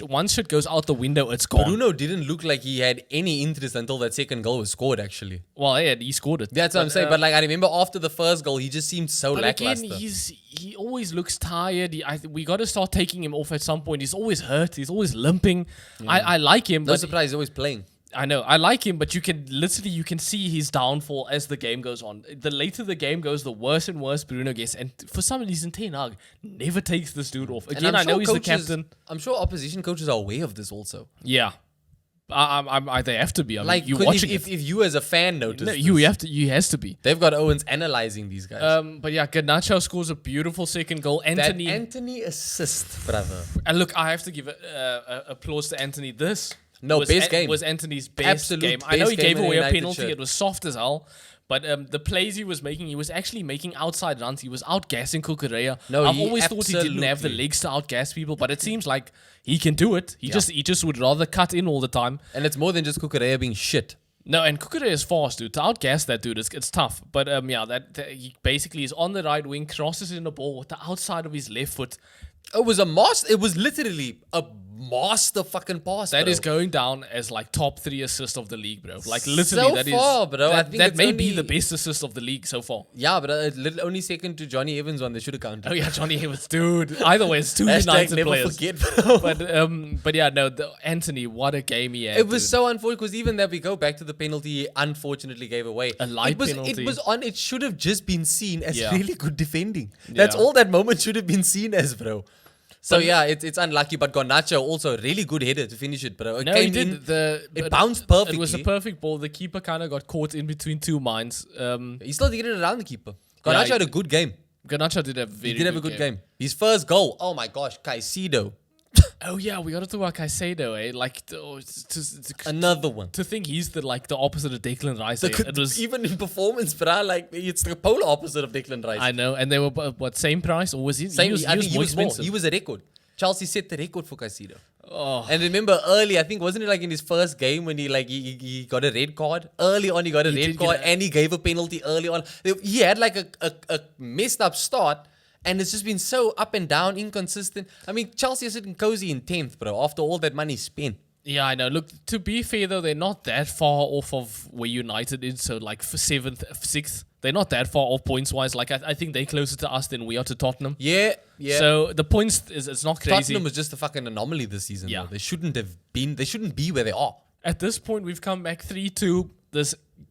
Speaker 2: Once shit goes out the window, it's gone.
Speaker 1: Bruno didn't look like he had any interest until that second goal was scored, actually.
Speaker 2: Well, yeah, he scored it.
Speaker 1: That's what I'm saying. But like, I remember after the first goal, he just seemed so
Speaker 2: But
Speaker 1: lackluster.
Speaker 2: again, he always looks tired. We got to start taking him off at some point. He's always hurt. He's always limping. I like him,
Speaker 1: No
Speaker 2: but
Speaker 1: surprise, he's always playing.
Speaker 2: I know I like him, but you can see his downfall as the game goes on. The later the game goes, the worse and worse Bruno gets. And for some reason, Ten Hag never takes this dude off.
Speaker 1: And
Speaker 2: Again,
Speaker 1: I'm
Speaker 2: I know
Speaker 1: sure
Speaker 2: he's
Speaker 1: coaches-
Speaker 2: the captain.
Speaker 1: I'm sure opposition coaches are aware of this also.
Speaker 2: Yeah, they have to be. I mean,
Speaker 1: Like,
Speaker 2: you
Speaker 1: 'cause
Speaker 2: watching
Speaker 1: if
Speaker 2: it.
Speaker 1: you as a fan notice,
Speaker 2: No,
Speaker 1: this,
Speaker 2: you have to. You has to be.
Speaker 1: they've got Owens analyzing these guys.
Speaker 2: But yeah, Garnacho scores a beautiful second goal. Anthony,
Speaker 1: that Anthony assist, brother.
Speaker 2: and look, I have to give applause to Anthony. This
Speaker 1: Best game.
Speaker 2: was Anthony's best
Speaker 1: Absolute
Speaker 2: game. I know
Speaker 1: best
Speaker 2: he
Speaker 1: game
Speaker 2: gave
Speaker 1: in a
Speaker 2: away a
Speaker 1: United
Speaker 2: penalty.
Speaker 1: shirt.
Speaker 2: It was soft as hell. But the plays he was making, he was actually making outside runs. He was outgassing Kukurea.
Speaker 1: No,
Speaker 2: I've
Speaker 1: he
Speaker 2: always thought he didn't have the
Speaker 1: absolutely-
Speaker 2: legs to outgas people, but it seems like he can do it. He just would rather cut in all the time.
Speaker 1: And it's more than just Kukurea being shit.
Speaker 2: No, and Kukurea is fast, dude. To outgas that dude, it's tough. But he basically is on the right wing, crosses in the ball with the outside of his left foot.
Speaker 1: It was a master. It was literally a master fucking pass.
Speaker 2: That
Speaker 1: bro.
Speaker 2: is going down as like top 3 assist of the league, bro. Like literally,
Speaker 1: So
Speaker 2: that is
Speaker 1: far, bro. I think
Speaker 2: that
Speaker 1: it's
Speaker 2: may be
Speaker 1: only-
Speaker 2: the best assist of the league so far.
Speaker 1: Yeah, but only second to Johnny Evans one. They should have counted.
Speaker 2: Oh yeah, Johnny Evans, dude. Either way, it's two
Speaker 1: Hashtag
Speaker 2: United
Speaker 1: never
Speaker 2: players.
Speaker 1: forget, bro.
Speaker 2: But yeah, no, Anthony, what a game he had.
Speaker 1: It was
Speaker 2: dude.
Speaker 1: so unfortunate because even that we go back to the penalty he unfortunately gave away.
Speaker 2: A light penalty.
Speaker 1: It was on. It should have just been seen as
Speaker 2: Yeah.
Speaker 1: really good defending. That's
Speaker 2: Yeah.
Speaker 1: all that moment should have been seen as, bro. So yeah, it's unlucky. But Garnacho also really good header to finish it, bro. It
Speaker 2: No, he
Speaker 1: came
Speaker 2: did.
Speaker 1: in.
Speaker 2: It
Speaker 1: It bounced perfectly.
Speaker 2: It was a perfect ball. The keeper kind of got caught in between two minds.
Speaker 1: He still did it around the keeper.
Speaker 2: Yeah,
Speaker 1: Garnacho
Speaker 2: he-
Speaker 1: had a good game.
Speaker 2: Garnacho did a very
Speaker 1: He did have a good game. His first goal. Oh my gosh, Caicedo.
Speaker 2: Oh yeah, we got to talk about Caicedo, eh? Like
Speaker 1: Another one.
Speaker 2: to think he's the opposite of Declan Rice. Eh? It was.
Speaker 1: Even in performance, bro, like it's the polar opposite of Declan Rice.
Speaker 2: I know, and they were what same price or was he?
Speaker 1: Same,
Speaker 2: He
Speaker 1: I
Speaker 2: was
Speaker 1: think
Speaker 2: more
Speaker 1: he was more.
Speaker 2: expensive.
Speaker 1: He was a record. Chelsea set the record for Caicedo.
Speaker 2: Oh.
Speaker 1: And remember early, I think wasn't it like in his first game when he got a red card? Early on, he got a
Speaker 2: He
Speaker 1: red
Speaker 2: did get
Speaker 1: card
Speaker 2: a-
Speaker 1: and he gave a penalty early on. He had like a messed up start. And it's just been so up and down, inconsistent. I mean, Chelsea is sitting cozy in 10th, bro, after all that money spent.
Speaker 2: Yeah, I know. Look, to be fair though, they're not that far off of where United is. So like for 7th, 6th, they're not that far off points wise. Like I think they're closer to us than we are to Tottenham.
Speaker 1: Yeah, yeah.
Speaker 2: So the points is it's not crazy.
Speaker 1: Tottenham was just a fucking anomaly this season.
Speaker 2: Yeah.
Speaker 1: Though. They shouldn't be where they are.
Speaker 2: At this point, we've come back 3-2.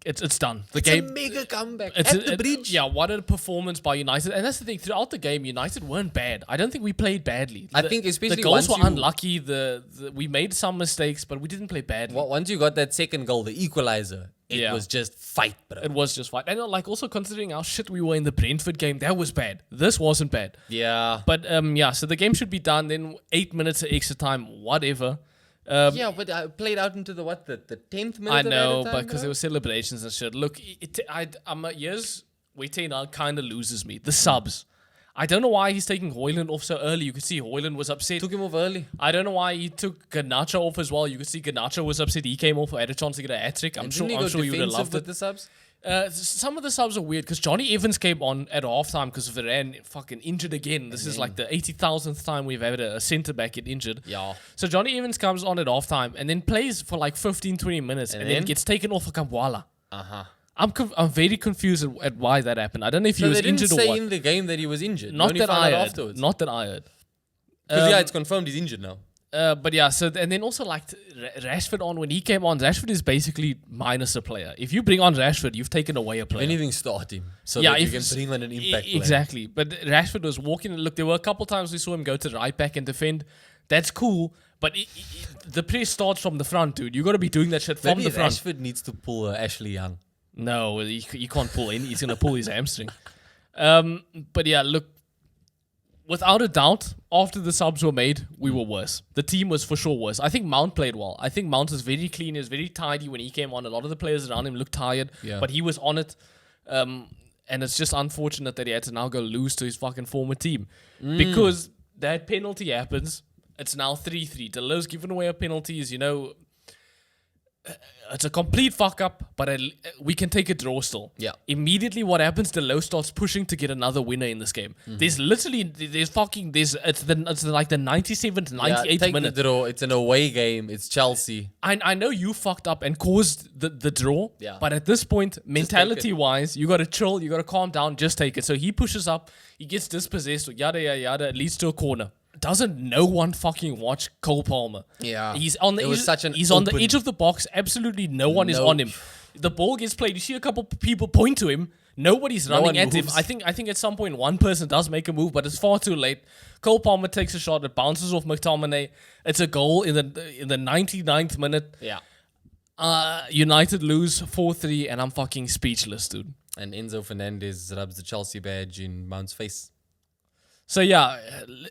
Speaker 2: It's done. The
Speaker 1: It's
Speaker 2: game.
Speaker 1: a mega comeback
Speaker 2: It's
Speaker 1: at the bridge.
Speaker 2: Yeah, what a performance by United. And that's the thing. Throughout the game, United weren't bad. I don't think we played badly.
Speaker 1: I think especially
Speaker 2: the goals
Speaker 1: once
Speaker 2: were
Speaker 1: you-
Speaker 2: unlucky. We made some mistakes, but we didn't play badly.
Speaker 1: Once you got that second goal, the equalizer, it
Speaker 2: Yeah.
Speaker 1: was just fight, bro.
Speaker 2: It was just fine. And like also considering how shit we were in the Brentford game, that was bad. This wasn't bad.
Speaker 1: Yeah.
Speaker 2: But yeah, so the game should be done. Then 8 minutes of extra time, whatever.
Speaker 1: Yeah, but I played out into the 10th minute?
Speaker 2: I
Speaker 1: of
Speaker 2: know,
Speaker 1: added time,
Speaker 2: but because
Speaker 1: bro?
Speaker 2: there were celebrations and shit. Look, I'm years waiting now kind of loses me. The subs. I don't know why he's taking Hoyland off so early. You could see Hoyland was upset.
Speaker 1: Took him off early.
Speaker 2: I don't know why he took Garnacho off as well. You could see Garnacho was upset. He came off, had a chance to get a hat trick. I'm
Speaker 1: And
Speaker 2: sure
Speaker 1: didn't he go
Speaker 2: you would have
Speaker 1: defensive
Speaker 2: loved
Speaker 1: with
Speaker 2: it.
Speaker 1: the subs?
Speaker 2: Some of the subs are weird because Johnny Evans came on at halftime because Varane fucking injured again. This is like the 80,000th time we've had a centre back get injured.
Speaker 1: Yeah.
Speaker 2: So Johnny Evans comes on at halftime and then plays for like 15, 20 minutes and then
Speaker 1: then?
Speaker 2: gets taken off for Kamwala.
Speaker 1: Uh-huh.
Speaker 2: I'm very confused at why that happened. I don't know if he
Speaker 1: So
Speaker 2: was
Speaker 1: they didn't
Speaker 2: injured or
Speaker 1: say
Speaker 2: what.
Speaker 1: in the game that he was injured.
Speaker 2: Not
Speaker 1: You only
Speaker 2: that
Speaker 1: found
Speaker 2: I
Speaker 1: out
Speaker 2: heard.
Speaker 1: afterwards.
Speaker 2: Not that I heard.
Speaker 1: Because it's confirmed he's injured now.
Speaker 2: But yeah, so and then also like Rashford on when he came on, Rashford is basically minus a player. If you bring on Rashford, you've taken away a player.
Speaker 1: Anything start him so
Speaker 2: Yeah,
Speaker 1: that you
Speaker 2: if-
Speaker 1: can bring on an impact player.
Speaker 2: Exactly. But Rashford was walking. Look, there were a couple times we saw him go to right back and defend. That's cool. But the press starts from the front, dude. You got to be doing that shit from
Speaker 1: Maybe
Speaker 2: the front.
Speaker 1: Rashford needs to pull Ashley Young.
Speaker 2: No, he can't pull in. He's going to pull his hamstring. But yeah, look, without a doubt, after the subs were made, we were worse. The team was for sure worse. I think Mount played well. I think Mount was very clean. He was very tidy when he came on. A lot of the players around him looked tired,
Speaker 1: Yeah.
Speaker 2: but he was on it. And it's just unfortunate that he had to now go lose to his fucking former team. Because that penalty happens. It's now 3-3. Deleu's given away a penalties, it's a complete fuck up, but we can take a draw still.
Speaker 1: Yeah.
Speaker 2: Immediately, what happens? Delo starts pushing to get another winner in this game. It's the 97th, 98th
Speaker 1: take
Speaker 2: minute.
Speaker 1: the draw. It's an away game. It's Chelsea.
Speaker 2: I know you fucked up and caused the draw,
Speaker 1: Yeah.
Speaker 2: but at this point, mentality wise, you gotta chill, you gotta calm down, just take it. So he pushes up, he gets dispossessed, yada yada yada, it leads to a corner. Doesn't no one fucking watch Cole Palmer?
Speaker 1: Yeah.
Speaker 2: He's on the
Speaker 1: It
Speaker 2: edge,
Speaker 1: was such an
Speaker 2: he's on the
Speaker 1: open-
Speaker 2: edge of the box. Absolutely no one is
Speaker 1: No.
Speaker 2: on him. The ball gets played. You see a couple people point to him. Nobody's running
Speaker 1: one
Speaker 2: at him.
Speaker 1: moves.
Speaker 2: I think at some point one person does make a move, but it's far too late. Cole Palmer takes a shot. It bounces off McTominay. It's a goal in the 99th minute.
Speaker 1: Yeah.
Speaker 2: United lose 4-3, and I'm fucking speechless, dude.
Speaker 1: And Enzo Fernandez rubs the Chelsea badge in Mount's face.
Speaker 2: So yeah,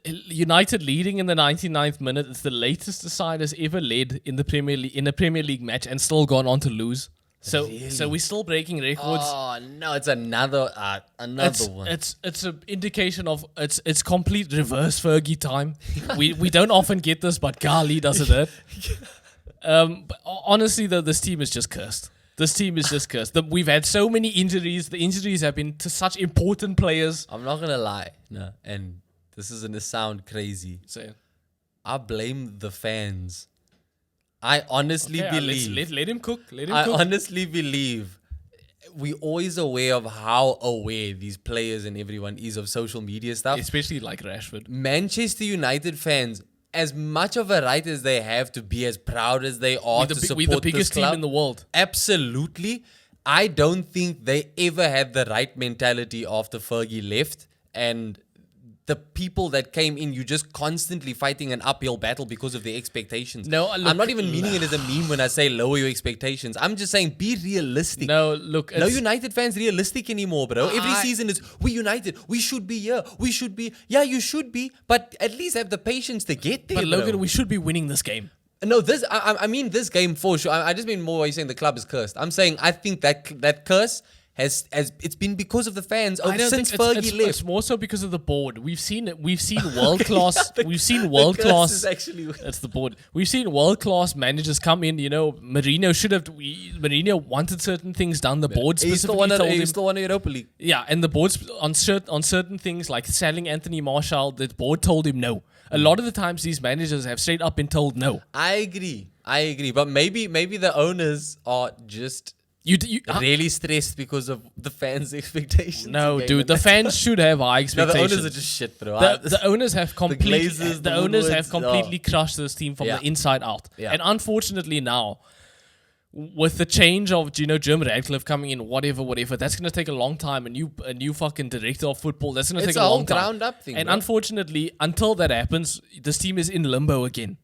Speaker 2: United leading in the 99th minute. It's the latest the side has ever led in the Premier League match and still gone on to lose. So we're still breaking records.
Speaker 1: Oh no, it's another one.
Speaker 2: It's an indication of it's complete reverse Fergie time. we don't often get this, but Gali does it. But honestly, though, this team is just cursed. This team is just cursed. We've had so many injuries. The injuries have been to such important players.
Speaker 1: I'm not gonna lie, no, and this is gonna sound crazy.
Speaker 2: So
Speaker 1: I blame the fans. I honestly believe.
Speaker 2: Let him cook. Let him
Speaker 1: I
Speaker 2: cook.
Speaker 1: honestly believe we're always aware of how aware these players and everyone is of social media stuff.
Speaker 2: Especially like Rashford.
Speaker 1: Manchester United fans, as much of a right as they have to be as proud as they are to support
Speaker 2: We're the biggest
Speaker 1: this club,
Speaker 2: team in the world.
Speaker 1: absolutely. I don't think they ever had the right mentality after Fergie left, and the people that came in, you just constantly fighting an uphill battle because of the expectations.
Speaker 2: No,
Speaker 1: I'm
Speaker 2: look-
Speaker 1: not even meaning it as a meme when I say lower your expectations. I'm just saying be realistic.
Speaker 2: No, look.
Speaker 1: No
Speaker 2: it's-
Speaker 1: United fans realistic anymore, bro. Every season is we United. We should be here. We should be. Yeah, you should be, but at least have the patience to get there.
Speaker 2: But Logan,
Speaker 1: bro.
Speaker 2: we should be winning this game.
Speaker 1: No, this. I mean this game for sure. I just mean more. You're saying the club is cursed. I'm saying I think that curse has it's been because of the fans since Fergie left.
Speaker 2: It's more so because of the board. We've seen world class. We've seen world
Speaker 1: curse
Speaker 2: class.
Speaker 1: is actually.
Speaker 2: That's the board. We've seen world class managers come in. You know, Mourinho wanted certain things done. The board
Speaker 1: He still
Speaker 2: specifically told him.
Speaker 1: still won a Europa League.
Speaker 2: Yeah, and the board on certain things like selling Anthony Martial, the board told him no. A lot of the times, these managers have straight up been told no.
Speaker 1: I agree, but maybe the owners are just really stressed because of the fans' expectations.
Speaker 2: No,
Speaker 1: again.
Speaker 2: dude, the fans should have high
Speaker 1: No,
Speaker 2: expectations.
Speaker 1: the owners are just shit, bro.
Speaker 2: The owners have completely
Speaker 1: Glazers,
Speaker 2: the
Speaker 1: the
Speaker 2: owners
Speaker 1: Woodwards,
Speaker 2: have completely crushed this team from
Speaker 1: Yeah.
Speaker 2: the inside out.
Speaker 1: Yeah.
Speaker 2: And unfortunately now, with the change of Jim Radcliffe coming in, whatever, that's gonna take a long time. A new fucking director of football, that's gonna
Speaker 1: It's
Speaker 2: take
Speaker 1: a
Speaker 2: a
Speaker 1: whole
Speaker 2: long time.
Speaker 1: ground up thing,
Speaker 2: And
Speaker 1: bro.
Speaker 2: unfortunately, until that happens, this team is in limbo again.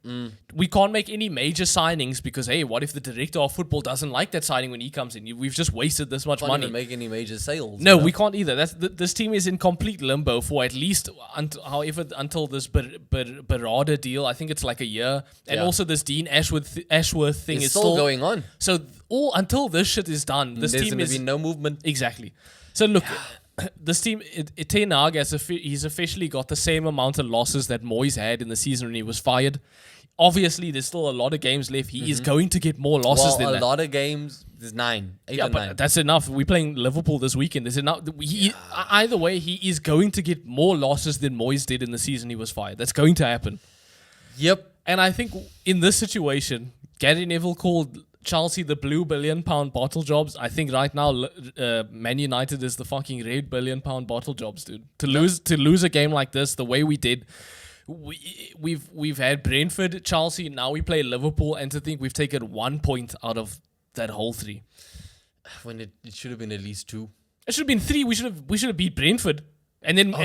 Speaker 2: We can't make any major signings because hey, what if the director of football doesn't like that signing when he comes in? We've just wasted this much
Speaker 1: Can't
Speaker 2: money.
Speaker 1: even make any major sales.
Speaker 2: No,
Speaker 1: bro.
Speaker 2: we can't either. This team is in complete limbo for at least until this Berada deal. I think it's like a year, and
Speaker 1: Yeah.
Speaker 2: also this Dean Ashworth thing
Speaker 1: It's
Speaker 2: is
Speaker 1: still going on.
Speaker 2: So until this shit is done, this
Speaker 1: There's
Speaker 2: team
Speaker 1: going to
Speaker 2: is
Speaker 1: be no movement.
Speaker 2: exactly. So look, this team, Ten Hag he's officially got the same amount of losses that Moyes had in the season when he was fired. Obviously, there's still a lot of games left. He is going to get more losses
Speaker 1: Well,
Speaker 2: than
Speaker 1: a
Speaker 2: that.
Speaker 1: lot of games. There's 8
Speaker 2: Yeah,
Speaker 1: or 9.
Speaker 2: but that's enough. We're playing Liverpool this weekend. There's enough. Either way, he is going to get more losses than Moyes did in the season he was fired. That's going to happen.
Speaker 1: Yep.
Speaker 2: And I think in this situation, Gary Neville called Chelsea the blue £1 billion bottle jobs. I think right now, Man United is the fucking red £1 billion bottle jobs, dude. To lose a game like this, the way we did. We've had Brentford, Chelsea, now we play Liverpool, and to think we've taken 1 point out of that whole 3.
Speaker 1: When it should have been at least 2.
Speaker 2: It should have been 3. We should have beat Brentford, and then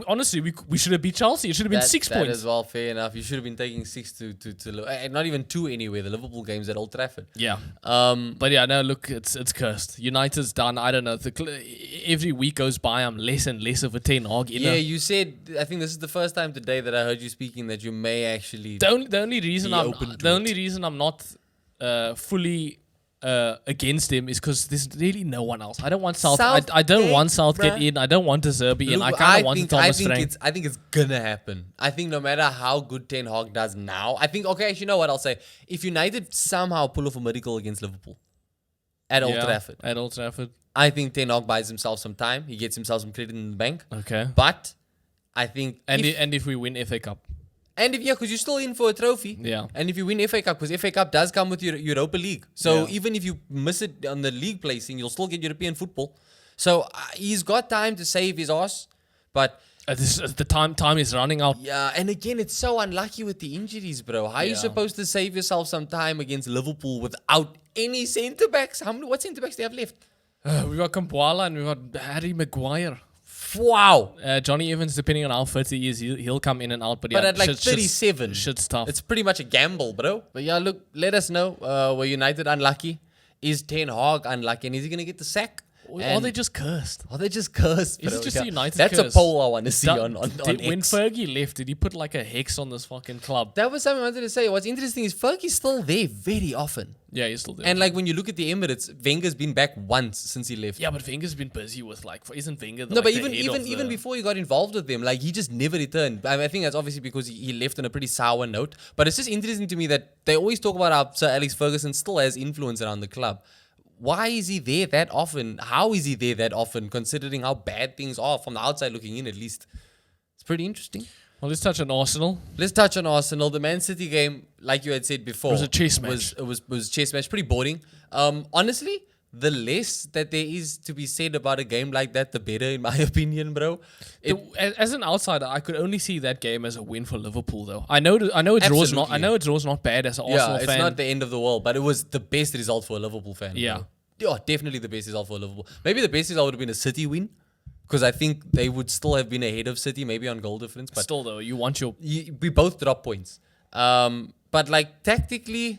Speaker 2: honestly we should have beat Chelsea. It should have been 6
Speaker 1: That
Speaker 2: points.
Speaker 1: as well, fair enough. You should have been taking 6 to not even 2 anyway. The Liverpool games at Old Trafford.
Speaker 2: Yeah. But yeah, no, look, it's cursed. United's done. I don't know. Every week goes by, I'm less and less of a Ten Hag.
Speaker 1: Yeah, you said. I think this is the first time today that I heard you speaking that you may actually.
Speaker 2: The only reason
Speaker 1: Be
Speaker 2: I'm
Speaker 1: open to
Speaker 2: the only
Speaker 1: it.
Speaker 2: reason I'm not fully against him is because there's really no one else. I don't want I don't want Southgate
Speaker 1: bruh.
Speaker 2: in. I don't want De Zerbi in. I
Speaker 1: Look,
Speaker 2: kind of want
Speaker 1: think-
Speaker 2: Thomas
Speaker 1: I think
Speaker 2: Frank.
Speaker 1: I think it's gonna happen. I think no matter how good Ten Hag does now, I think okay. Actually, you know what I'll say? If United somehow pull off a miracle against Liverpool at Old Trafford,
Speaker 2: At Old Trafford.
Speaker 1: I think Ten Hag buys himself some time. He gets himself some credit in the bank.
Speaker 2: Okay.
Speaker 1: But I think
Speaker 2: And if we win FA Cup.
Speaker 1: because you're still in for a trophy.
Speaker 2: Yeah.
Speaker 1: And if you win FA Cup, because FA Cup does come with your Europa League. So
Speaker 2: Yeah.
Speaker 1: even if you miss it on the league placing, you'll still get European football. So he's got time to save his ass. But
Speaker 2: The time is running out.
Speaker 1: yeah, and again, it's so unlucky with the injuries, bro. How are you
Speaker 2: Yeah.
Speaker 1: supposed to save yourself some time against Liverpool without any centre backs? What centre backs do you have left?
Speaker 2: We got Kampuala and we got Harry Maguire.
Speaker 1: Wow.
Speaker 2: Johnny Evans, depending on how fit he is, he'll come in and out. But
Speaker 1: But
Speaker 2: yeah,
Speaker 1: at like
Speaker 2: shit's-
Speaker 1: 37,
Speaker 2: shit's tough.
Speaker 1: It's pretty much a gamble, bro. But yeah, look, let us know. Were United unlucky? Is Ten Hag unlucky? And is he going to get the sack?
Speaker 2: Or
Speaker 1: And-
Speaker 2: they just cursed.
Speaker 1: Are they just cursed?
Speaker 2: Is it
Speaker 1: bro?
Speaker 2: just a United
Speaker 1: That's
Speaker 2: curse?
Speaker 1: a poll I want to see on
Speaker 2: When
Speaker 1: X.
Speaker 2: Fergie left, did he put like a hex on this fucking club?
Speaker 1: That was something I wanted to say. What's interesting is Fergie's still there very often.
Speaker 2: Yeah, he's still there.
Speaker 1: And like when you look at the Emirates, Wenger's been back once since he left.
Speaker 2: yeah, but Wenger's been busy with like, isn't Wenger
Speaker 1: No, but
Speaker 2: the
Speaker 1: even
Speaker 2: head of
Speaker 1: even
Speaker 2: the-
Speaker 1: before he got involved with them, like he just never returned. I think that's obviously because he left on a pretty sour note. But it's just interesting to me that they always talk about how Sir Alex Ferguson still has influence around the club. Why is he there that often? How is he there that often, considering how bad things are from the outside looking in, at least? It's pretty interesting.
Speaker 2: Well, let's touch on Arsenal.
Speaker 1: Let's touch on Arsenal. The Man City game, like you had said before,
Speaker 2: Was a chess match.
Speaker 1: Was a chess match. Pretty boring. Honestly, the less that there is to be said about a game like that, the better, in my opinion, bro.
Speaker 2: As an outsider, I could only see that game as a win for Liverpool, though. I know a draw's not. I know a draw's not bad as an Arsenal fan.
Speaker 1: It's not the end of the world, but it was the best result for a Liverpool fan.
Speaker 2: Yeah.
Speaker 1: Bro. Yeah, definitely the best result for Liverpool. Maybe the best result would have been a City win, because I think they would still have been ahead of City, maybe on goal difference. But
Speaker 2: still, though, you want your.
Speaker 1: we both drop points. But like tactically,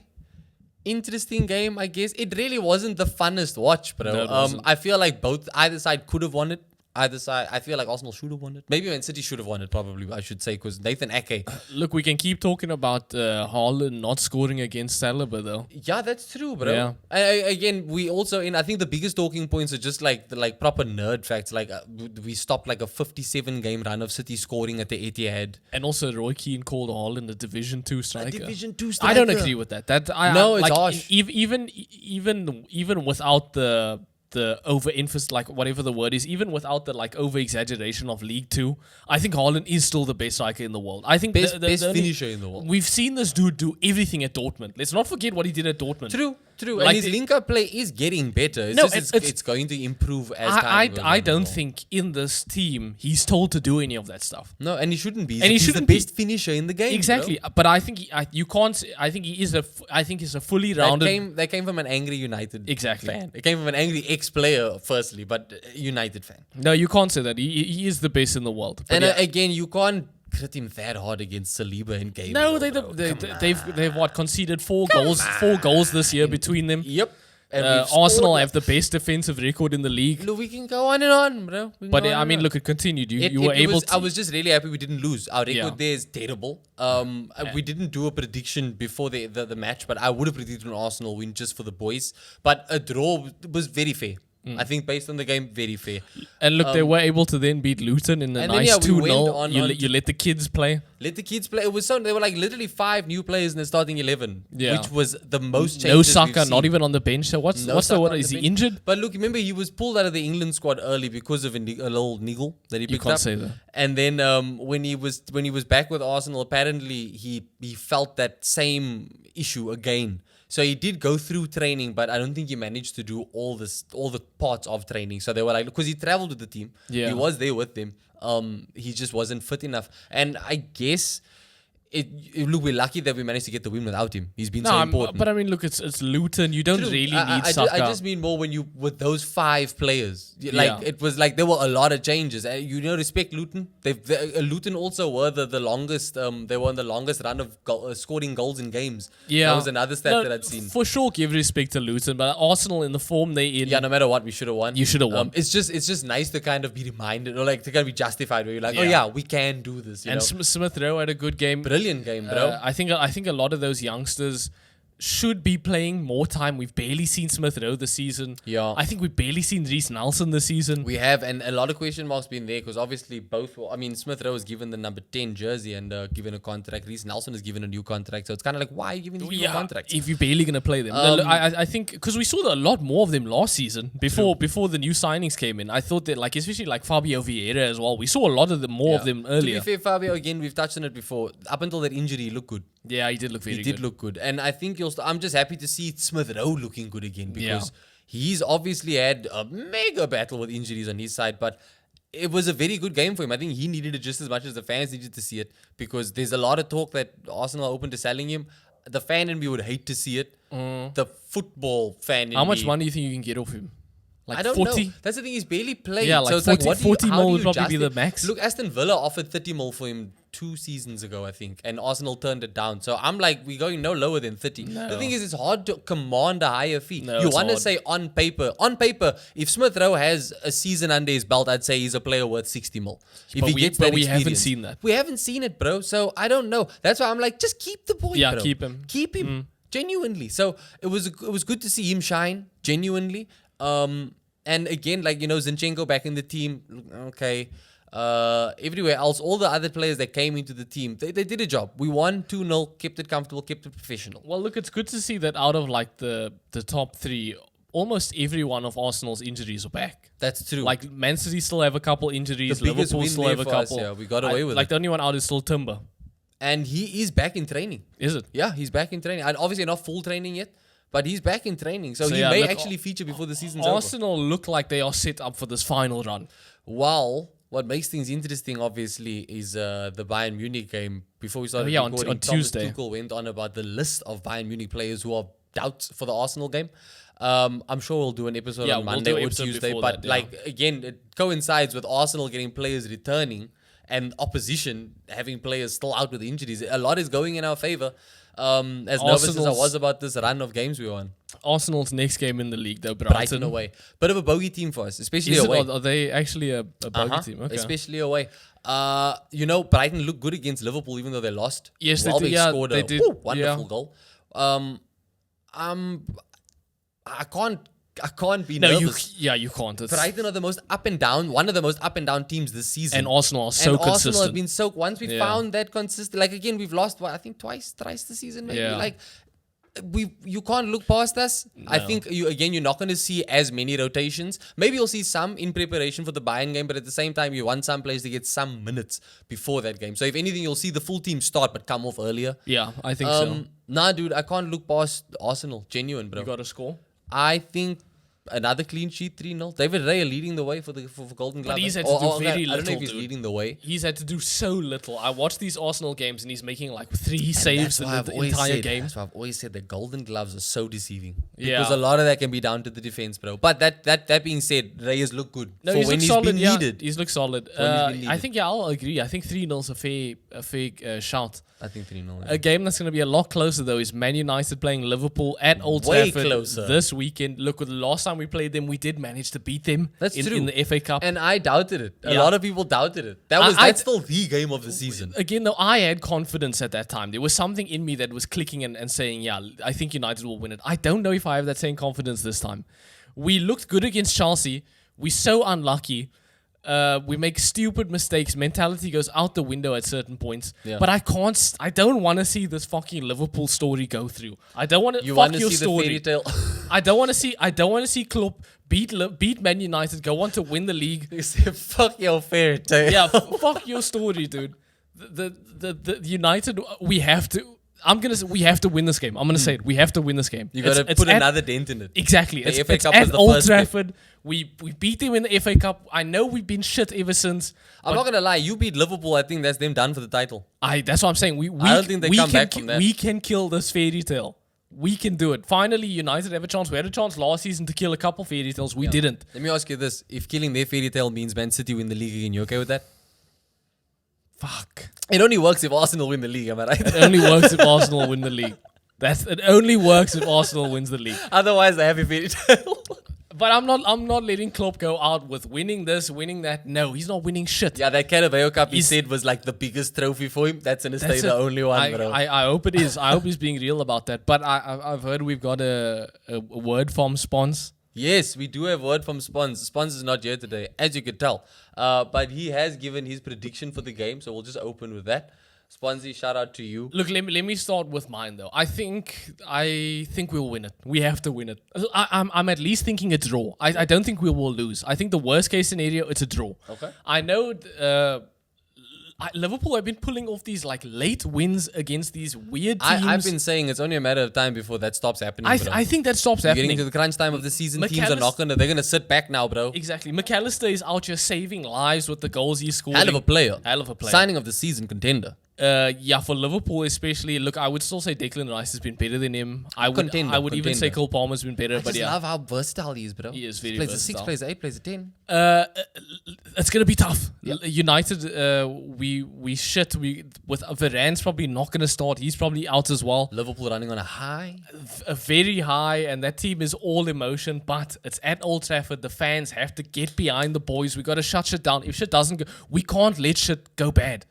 Speaker 1: interesting game, I guess. It really wasn't the funnest watch, bro.
Speaker 2: No, it wasn't.
Speaker 1: I feel like either side could have won it. Either side, I feel like Arsenal should have won it. Maybe Man City should have won it, probably, I should say, because Nathan Ake.
Speaker 2: Look, we can keep talking about Haaland not scoring against Saliba, though.
Speaker 1: Yeah, that's true, bro.
Speaker 2: Yeah.
Speaker 1: Again, we also, I think the biggest talking points are just like the proper nerd facts. Like, we stopped like a 57-game run of City scoring at the Etihad.
Speaker 2: And also, Roy Keane called Haaland a Division 2 striker.
Speaker 1: Division 2 striker.
Speaker 2: I don't agree with that.
Speaker 1: It's
Speaker 2: like,
Speaker 1: harsh.
Speaker 2: Even without the overemphasis, like whatever the word is, even without the like over exaggeration of League Two, I think Haaland is still the best striker in the world. I think
Speaker 1: Best
Speaker 2: the
Speaker 1: finisher in the world.
Speaker 2: We've seen this dude do everything at Dortmund. Let's not forget what he did at Dortmund.
Speaker 1: True.
Speaker 2: Like
Speaker 1: and his link-up play is getting better. It's going to improve as time goes on.
Speaker 2: I don't think in this team he's told to do any of that stuff.
Speaker 1: No, and he shouldn't be.
Speaker 2: And
Speaker 1: he's the best finisher in the game.
Speaker 2: Exactly,
Speaker 1: bro.
Speaker 2: but I think you can't. I think he is I think he's a fully rounded.
Speaker 1: That came from an angry United
Speaker 2: Exactly.
Speaker 1: fan. It came from an angry ex-player, firstly, but United fan.
Speaker 2: No, you can't say that. He is the best in the world. But
Speaker 1: And again, you can't crit him that hard against Saliba in game.
Speaker 2: no, they've what conceded four goals this year between them.
Speaker 1: Yep. And
Speaker 2: Arsenal have the best defensive record in the league.
Speaker 1: Look, we can go on and on, bro.
Speaker 2: But I mean, look, it continued. You were able to.
Speaker 1: I was just really happy we didn't lose. Our record there is terrible. We didn't do a prediction before the match, but I would have predicted an Arsenal win just for the boys. But a draw was very fair. I think based on the game, very fair.
Speaker 2: And look, they were able to then beat Luton in a nice 2-0. You let the kids play.
Speaker 1: Let the kids play. It was they were like literally 5 new players in the starting 11, which was the most changes.
Speaker 2: No Saka, not even on the bench. So what's the word? Is he injured?
Speaker 1: But look, remember he was pulled out of the England squad early because of a little niggle that he picked up.
Speaker 2: You can't say that.
Speaker 1: And then when he was back with Arsenal, apparently he felt that same issue again. So he did go through training, but I don't think he managed to do all the parts of training. So they were like, because he traveled with the team, he was there with them. He just wasn't fit enough, and I guess. Look, we're lucky that we managed to get the win without him. He's been so important.
Speaker 2: But I mean, look, it's Luton. You don't really need Saka.
Speaker 1: I just mean more when you with those 5 players. Like it was like there were a lot of changes. Respect Luton. Luton also were the longest. They were on the longest run of scoring goals in games.
Speaker 2: Yeah,
Speaker 1: that was another stat that I'd seen.
Speaker 2: For sure, give respect to Luton, but Arsenal in the form they in.
Speaker 1: Yeah, no matter what, we should have won.
Speaker 2: You should have won.
Speaker 1: It's just nice to kind of be reminded, or like to kind of be justified. Where you're like, oh yeah, we can do this.
Speaker 2: And Smith Rowe had a good game.
Speaker 1: Brilliant game, bro.
Speaker 2: I think a lot of those youngsters should be playing more time. We've barely seen Smith Rowe this season.
Speaker 1: Yeah.
Speaker 2: I think we've barely seen Reece Nelson this season.
Speaker 1: We have, and a lot of question marks been there because obviously Smith Rowe is given the number 10 jersey and given a contract. Reece Nelson is given a new contract. So it's kind of like, why are you giving these people contracts?
Speaker 2: If you're barely going to play them. I think, because we saw a lot more of them last season before the new signings came in. I thought that, like, especially like Fabio Vieira as well. We saw a lot of more of them earlier.
Speaker 1: To be fair, Fabio, again, we've touched on it before. Up until that injury, he looked good.
Speaker 2: Yeah, he did look very good.
Speaker 1: He did look good. And I think I'm just happy to see Smith Rowe looking good again because he's obviously had a mega battle with injuries on his side, but it was a very good game for him. I think he needed it just as much as the fans needed to see it because there's a lot of talk that Arsenal are open to selling him. The fan in me would hate to see it. The football fan in me.
Speaker 2: How much money do you think you can get off him? Like
Speaker 1: I don't
Speaker 2: 40?
Speaker 1: know. That's the thing, he's barely played.
Speaker 2: Yeah, like
Speaker 1: so
Speaker 2: 40 mil would probably be the max.
Speaker 1: Look, Aston Villa offered 30 mil for him 2 seasons ago, I think, and Arsenal turned it down. So I'm like, we're going no lower than 30.
Speaker 2: No.
Speaker 1: The thing is, it's hard to command a higher fee.
Speaker 2: No,
Speaker 1: you want to say on paper, if Smith Rowe has a season under his belt, I'd say he's a player worth 60 mil. If he gets that
Speaker 2: we haven't
Speaker 1: experience.
Speaker 2: seen that.
Speaker 1: We haven't seen it, bro. So I don't know. That's why I'm like, just keep the boy,
Speaker 2: Yeah,
Speaker 1: bro.
Speaker 2: keep him.
Speaker 1: Keep him. Genuinely. So it was good to see him shine, genuinely. And again, like, Zinchenko back in the team, okay. Everywhere else, all the other players that came into the team, they did a job. We won 2-0, kept it comfortable, kept it professional.
Speaker 2: Well, look, it's good to see that out of like the top 3, almost every one of Arsenal's injuries are back.
Speaker 1: That's true.
Speaker 2: Like Man City still have a couple injuries.
Speaker 1: The biggest
Speaker 2: Liverpool
Speaker 1: win
Speaker 2: still
Speaker 1: there
Speaker 2: have a
Speaker 1: for us,
Speaker 2: couple.
Speaker 1: yeah, we got away with
Speaker 2: like
Speaker 1: it.
Speaker 2: the only one out is still Timber.
Speaker 1: And he is back in training.
Speaker 2: Is it?
Speaker 1: Yeah, he's back in training. And obviously not full training yet, but he's back in training. So he
Speaker 2: yeah,
Speaker 1: may
Speaker 2: look,
Speaker 1: actually feature before the season's over.
Speaker 2: Arsenal look like they are set up for this final run.
Speaker 1: Well, what makes things interesting, obviously, is the Bayern Munich game. Before we started
Speaker 2: on
Speaker 1: recording,
Speaker 2: Tuesday.
Speaker 1: Tuchel went on about the list of Bayern Munich players who are doubts for the Arsenal game. I'm sure we'll do an episode on Monday or Tuesday. But again, it coincides with Arsenal getting players returning and opposition having players still out with injuries. A lot is going in our favor. As nervous as I was about this run of games we were on.
Speaker 2: Arsenal's next game in the league, though,
Speaker 1: Brighton away. Bit of a bogey team for us, especially away.
Speaker 2: Are they actually a bogey team? Okay.
Speaker 1: Especially away. Brighton looked good against Liverpool, even though they lost.
Speaker 2: Yes,
Speaker 1: Welbeck
Speaker 2: they did. Yeah,
Speaker 1: scored
Speaker 2: they
Speaker 1: a
Speaker 2: did.
Speaker 1: wonderful goal. I can't be
Speaker 2: No,
Speaker 1: nervous.
Speaker 2: you can't.
Speaker 1: Brighton are the most up and down, one of the most up and down teams this season.
Speaker 2: And Arsenal are so
Speaker 1: and
Speaker 2: consistent.
Speaker 1: Arsenal have been so. Once we found that consistent, like again, we've lost. I think thrice this season. Maybe like you can't look past us. No. I think you're not going to see as many rotations. Maybe you'll see some in preparation for the Bayern game, but at the same time, you want some players to get some minutes before that game. So if anything, you'll see the full team start but come off earlier.
Speaker 2: Yeah, I think so.
Speaker 1: Nah, dude, I can't look past Arsenal. Genuine, bro.
Speaker 2: You got a score?
Speaker 1: I think another clean sheet, 3-0. David Raya leading the way for Golden Glove.
Speaker 2: But he's had to do very little,
Speaker 1: I don't know if he's
Speaker 2: dude.
Speaker 1: leading the way.
Speaker 2: He's had to do so little. I watched these Arsenal games and he's making like 3 saves in the entire game.
Speaker 1: That's why I've always said the Golden Gloves are so deceiving.
Speaker 2: Yeah.
Speaker 1: Because a lot of that can be down to the defense, bro. But that being said, Reyes look good.
Speaker 2: No,
Speaker 1: for
Speaker 2: he's
Speaker 1: when
Speaker 2: looked
Speaker 1: he's
Speaker 2: solid.
Speaker 1: been
Speaker 2: Yeah,
Speaker 1: needed.
Speaker 2: he's looked solid. I think I'll agree. I think 3-0's a fair shout.
Speaker 1: I think 3-0.
Speaker 2: A game that's going to be a lot closer, though, is Man United playing Liverpool at Old Trafford this weekend. Look, the last time we played them, we did manage to beat them in the FA Cup.
Speaker 1: And I doubted it. A lot of people doubted it. That's still the game of the season.
Speaker 2: Again, though, I had confidence at that time. There was something in me that was clicking and saying, yeah, I think United will win it. I don't know if I have that same confidence this time. We looked good against Chelsea. We're so unlucky. We make stupid mistakes. Mentality goes out the window at certain points. Yeah. But I don't want to see this fucking Liverpool story go through. I don't want to. You want to see
Speaker 1: story. The fairy tale?
Speaker 2: I don't want to see Klopp beat Man United, go on to win the league.
Speaker 1: You say, fuck your fairy tale.
Speaker 2: Yeah, fuck your story, dude. The United, we have to. I'm gonna say we have to win this game. I'm gonna say it. We have to win this game.
Speaker 1: You gotta put another dent in it.
Speaker 2: Exactly.
Speaker 1: The
Speaker 2: FA Cup at Old Trafford. We beat them in the FA Cup. I know we've been shit ever since.
Speaker 1: I'm not gonna lie. You beat Liverpool. I think that's them done for the title.
Speaker 2: That's what I'm saying. I don't think they come back from that. We can kill this fairy tale. We can do it. Finally, United have a chance. We had a chance last season to kill a couple fairy tales. We didn't.
Speaker 1: Let me ask you this: if killing their fairy tale means Man City win the league again, you okay with that?
Speaker 2: Fuck.
Speaker 1: It only works if Arsenal win the league, am I right?
Speaker 2: It only works if Arsenal win the league. It only works if Arsenal wins the league.
Speaker 1: Otherwise, they have a fairy tale.
Speaker 2: But I'm not letting Klopp go out with winning this, winning that. No, he's not winning shit.
Speaker 1: Yeah, that Carabao Cup he said was like the biggest trophy for him. That's gonna stay the only one, bro.
Speaker 2: I hope it is. I hope he's being real about that. But I've heard we've got a word from Spons.
Speaker 1: Yes, we do have word from Spons. Spons is not here today, as you could tell. But he has given his prediction for the game, so we'll just open with that. Sponzy, shout out to you.
Speaker 2: Look, let me start with mine though. I think we'll win it. We have to win it. I'm at least thinking a draw. I don't think we will lose. I think the worst case scenario it's a draw.
Speaker 1: Okay.
Speaker 2: I know Liverpool have been pulling off these like late wins against these weird teams.
Speaker 1: I've been saying it's only a matter of time before that stops happening.
Speaker 2: I think that stops happening.
Speaker 1: Getting to the crunch time of the season, teams are not they're gonna sit back now, bro.
Speaker 2: Exactly. McAllister is out here saving lives with the goals he's scoring.
Speaker 1: Hell of a player.
Speaker 2: Signing
Speaker 1: of the season contender.
Speaker 2: For Liverpool especially, look, I would still say Declan Rice has been better than him. I would even say Cole Palmer's been better.
Speaker 1: I love how versatile he is, bro.
Speaker 2: He is very
Speaker 1: plays
Speaker 2: versatile.
Speaker 1: Plays a 6, plays a 8, plays a 10.
Speaker 2: It's gonna be tough.
Speaker 1: Yep.
Speaker 2: United, we shit. With Varane's probably not gonna start. He's probably out as well.
Speaker 1: Liverpool running on a high,
Speaker 2: a very high, and that team is all emotion. But it's at Old Trafford. The fans have to get behind the boys. We gotta shut shit down. If shit doesn't go, we can't let shit go bad.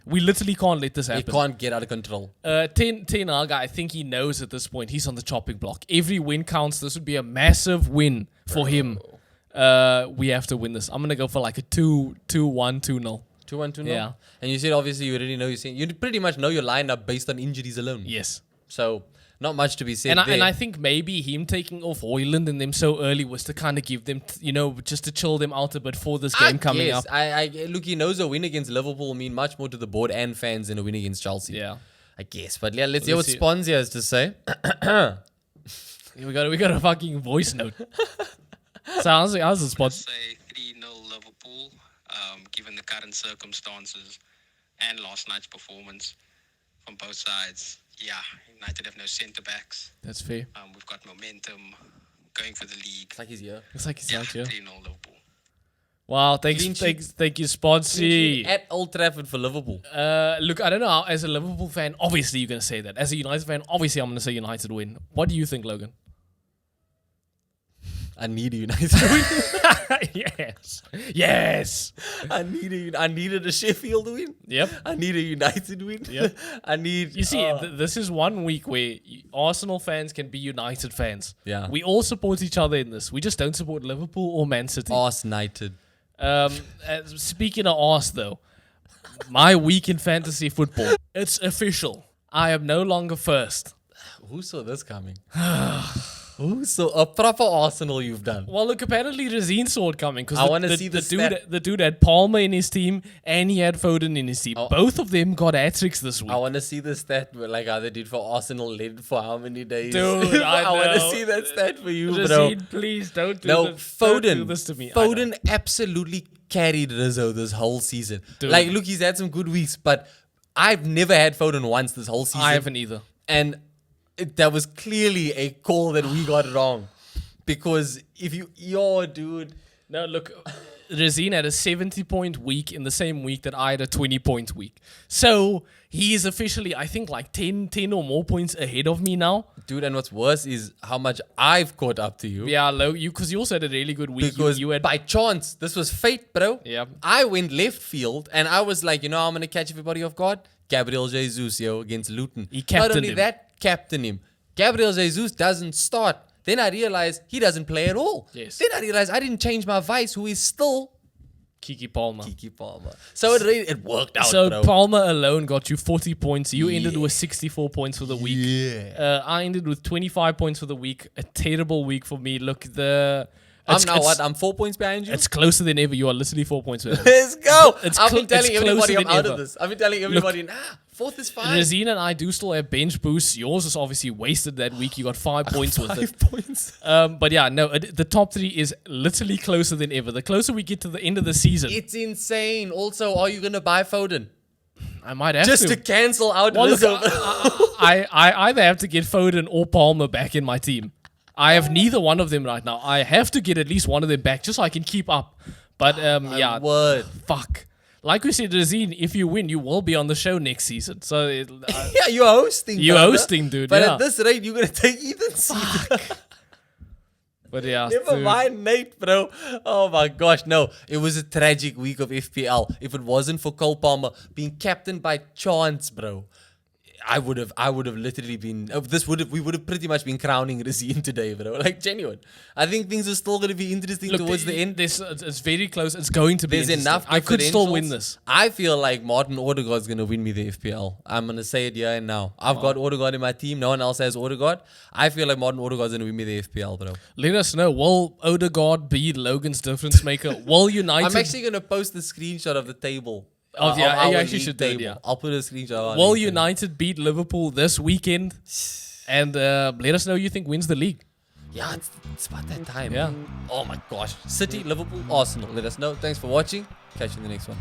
Speaker 2: We literally can't let this happen.
Speaker 1: It can't get out of control.
Speaker 2: Ten Hag, I think he knows at this point he's on the chopping block. Every win counts. This would be a massive win for him. We have to win this. I'm gonna go for like a 2-1, 2-0.
Speaker 1: 2-1, 2-0?
Speaker 2: Yeah.
Speaker 1: And you said obviously you already know you pretty much know your lineup based on injuries alone.
Speaker 2: Yes.
Speaker 1: So Not much to be said
Speaker 2: And
Speaker 1: there.
Speaker 2: I think maybe him taking off Hoyland and them so early was to kind of give them, just to chill them out a bit for this game coming up.
Speaker 1: Look, he knows a win against Liverpool will mean much more to the board and fans than a win against Chelsea.
Speaker 2: Yeah.
Speaker 1: I guess. But yeah, let's hear what Sponsia has to say.
Speaker 2: We got a fucking voice note. So how's the spot?
Speaker 3: Say 3-0 Liverpool, given the current circumstances and last night's performance from both sides. Yeah, United have no centre backs.
Speaker 2: That's fair.
Speaker 3: We've got momentum going for the league.
Speaker 1: It's like he's here.
Speaker 2: It's like he's
Speaker 3: Yeah,
Speaker 2: out here.
Speaker 3: 3-0 Liverpool.
Speaker 2: Wow,
Speaker 1: Clean
Speaker 2: thank you, Sponsy.
Speaker 1: At Old Trafford for Liverpool.
Speaker 2: Look, I don't know. How, as a Liverpool fan, obviously you're gonna say that. As a United fan, obviously I'm gonna say United win. What do you think, Logan?
Speaker 1: I need a United win.
Speaker 2: Yes.
Speaker 1: I needed a Sheffield win.
Speaker 2: Yep.
Speaker 1: I need a United win.
Speaker 2: Yep.
Speaker 1: I need.
Speaker 2: You see, this is 1 week where Arsenal fans can be United fans.
Speaker 1: Yeah.
Speaker 2: We all support each other in this. We just don't support Liverpool or Man City.
Speaker 1: Arse-nighted.
Speaker 2: Speaking of arse, though, my week in fantasy football, it's official. I am no longer first.
Speaker 1: Who saw this coming? Who saw a proper Arsenal you've done?
Speaker 2: Well, look, apparently Razine saw it coming because
Speaker 1: I wanna see the stat.
Speaker 2: the dude had Palmer in his team and he had Foden in his team. Both of them got hat-tricks this week.
Speaker 1: I want to see the stat, like how they did for Arsenal led for how many days.
Speaker 2: Dude, I
Speaker 1: want to
Speaker 2: know.
Speaker 1: see that stat for you, bro.
Speaker 2: Razine, please don't do
Speaker 1: No,
Speaker 2: this. Don't do
Speaker 1: Foden.
Speaker 2: this to me. I know.
Speaker 1: Foden absolutely carried Rizzo this whole season.
Speaker 2: Dude.
Speaker 1: Like, look, he's had some good weeks, but I've never had Foden once this whole season.
Speaker 2: I haven't either.
Speaker 1: And that was clearly a call that we got wrong. Because if dude.
Speaker 2: No, look, Razine had a 70-point week in the same week that I had a 20-point week. So he is officially, I think, like 10 or more points ahead of me now.
Speaker 1: Dude, and what's worse is how much I've caught up to you.
Speaker 2: Yeah, because you also had a really good week.
Speaker 1: Because
Speaker 2: you had
Speaker 1: by chance, this was fate, bro.
Speaker 2: Yeah.
Speaker 1: I went left field and I was like, I'm going to catch everybody off guard. Gabriel Jesus, against Luton.
Speaker 2: He captained
Speaker 1: Not only
Speaker 2: him.
Speaker 1: that, captain him. Gabriel Jesus doesn't start. Then I realized he doesn't play at all.
Speaker 2: Yes.
Speaker 1: Then I realized I didn't change my vice, who is still
Speaker 2: Kiki Palmer.
Speaker 1: Kiki Palmer. So it worked out,
Speaker 2: So
Speaker 1: bro.
Speaker 2: Palmer alone got you 40 points. You ended with 64 points for the week.
Speaker 1: Yeah.
Speaker 2: I ended with 25 points for the week. A terrible week for me. Look,
Speaker 1: I'm 4 points behind you.
Speaker 2: It's closer than ever. You are literally 4 points behind.
Speaker 1: Let's go.
Speaker 2: It's
Speaker 1: I've been
Speaker 2: cl- it's
Speaker 1: telling everybody
Speaker 2: closer
Speaker 1: I'm
Speaker 2: than
Speaker 1: out
Speaker 2: ever.
Speaker 1: of this. I've been telling everybody, fourth is fine.
Speaker 2: Razine and I do still have bench boosts. Yours is obviously wasted that week. You got 5 points with it.
Speaker 1: 5 points.
Speaker 2: But yeah, no, the top 3 is literally closer than ever. The closer we get to the end of the season,
Speaker 1: It's insane. Also, are you going to buy Foden?
Speaker 2: I might have
Speaker 1: Just to
Speaker 2: to.
Speaker 1: cancel out
Speaker 2: Well, look,
Speaker 1: Rizzo.
Speaker 2: I either have to get Foden or Palmer back in my team. I have neither one of them right now. I have to get at least one of them back just so I can keep up. But yeah,
Speaker 1: Word.
Speaker 2: fuck. Like we said, Razine, if you win, you will be on the show next season. So
Speaker 1: Yeah, you're hosting.
Speaker 2: You're
Speaker 1: brother.
Speaker 2: hosting, dude,
Speaker 1: But
Speaker 2: yeah.
Speaker 1: at this rate, you're going to take Ethan's seat.
Speaker 2: but yeah,
Speaker 1: Never
Speaker 2: dude.
Speaker 1: mind, Nate, bro. Oh my gosh, no. It was a tragic week of FPL. If it wasn't for Cole Palmer being captained by chance, bro, I would have literally been. We would have pretty much been crowning Razine today, bro. Like, genuine. I think things are still going to be interesting towards the end.
Speaker 2: It's very close. It's going to be.
Speaker 1: There's
Speaker 2: interesting.
Speaker 1: enough.
Speaker 2: I could still
Speaker 1: differentials.
Speaker 2: win this.
Speaker 1: I feel like Martin Odegaard's going to win me the FPL. I'm going to say it here and now. I've got Odegaard in my team. No one else has Odegaard. I feel like Martin Odegaard's going to win me the FPL, bro.
Speaker 2: Let us know. Will Odegaard be Logan's difference maker? Will United?
Speaker 1: I'm actually going to post the screenshot of the table.
Speaker 2: Oh, yeah,
Speaker 1: our
Speaker 2: you actually
Speaker 1: league
Speaker 2: should do it,
Speaker 1: table.
Speaker 2: yeah.
Speaker 1: I'll put a screenshot of our
Speaker 2: Will
Speaker 1: league table.
Speaker 2: United beat Liverpool this weekend? And let us know who you think wins the league.
Speaker 1: Yeah, it's about that time.
Speaker 2: Yeah.
Speaker 1: Oh my gosh. City, Liverpool, Arsenal. Let us know. Thanks for watching. Catch you in the next one.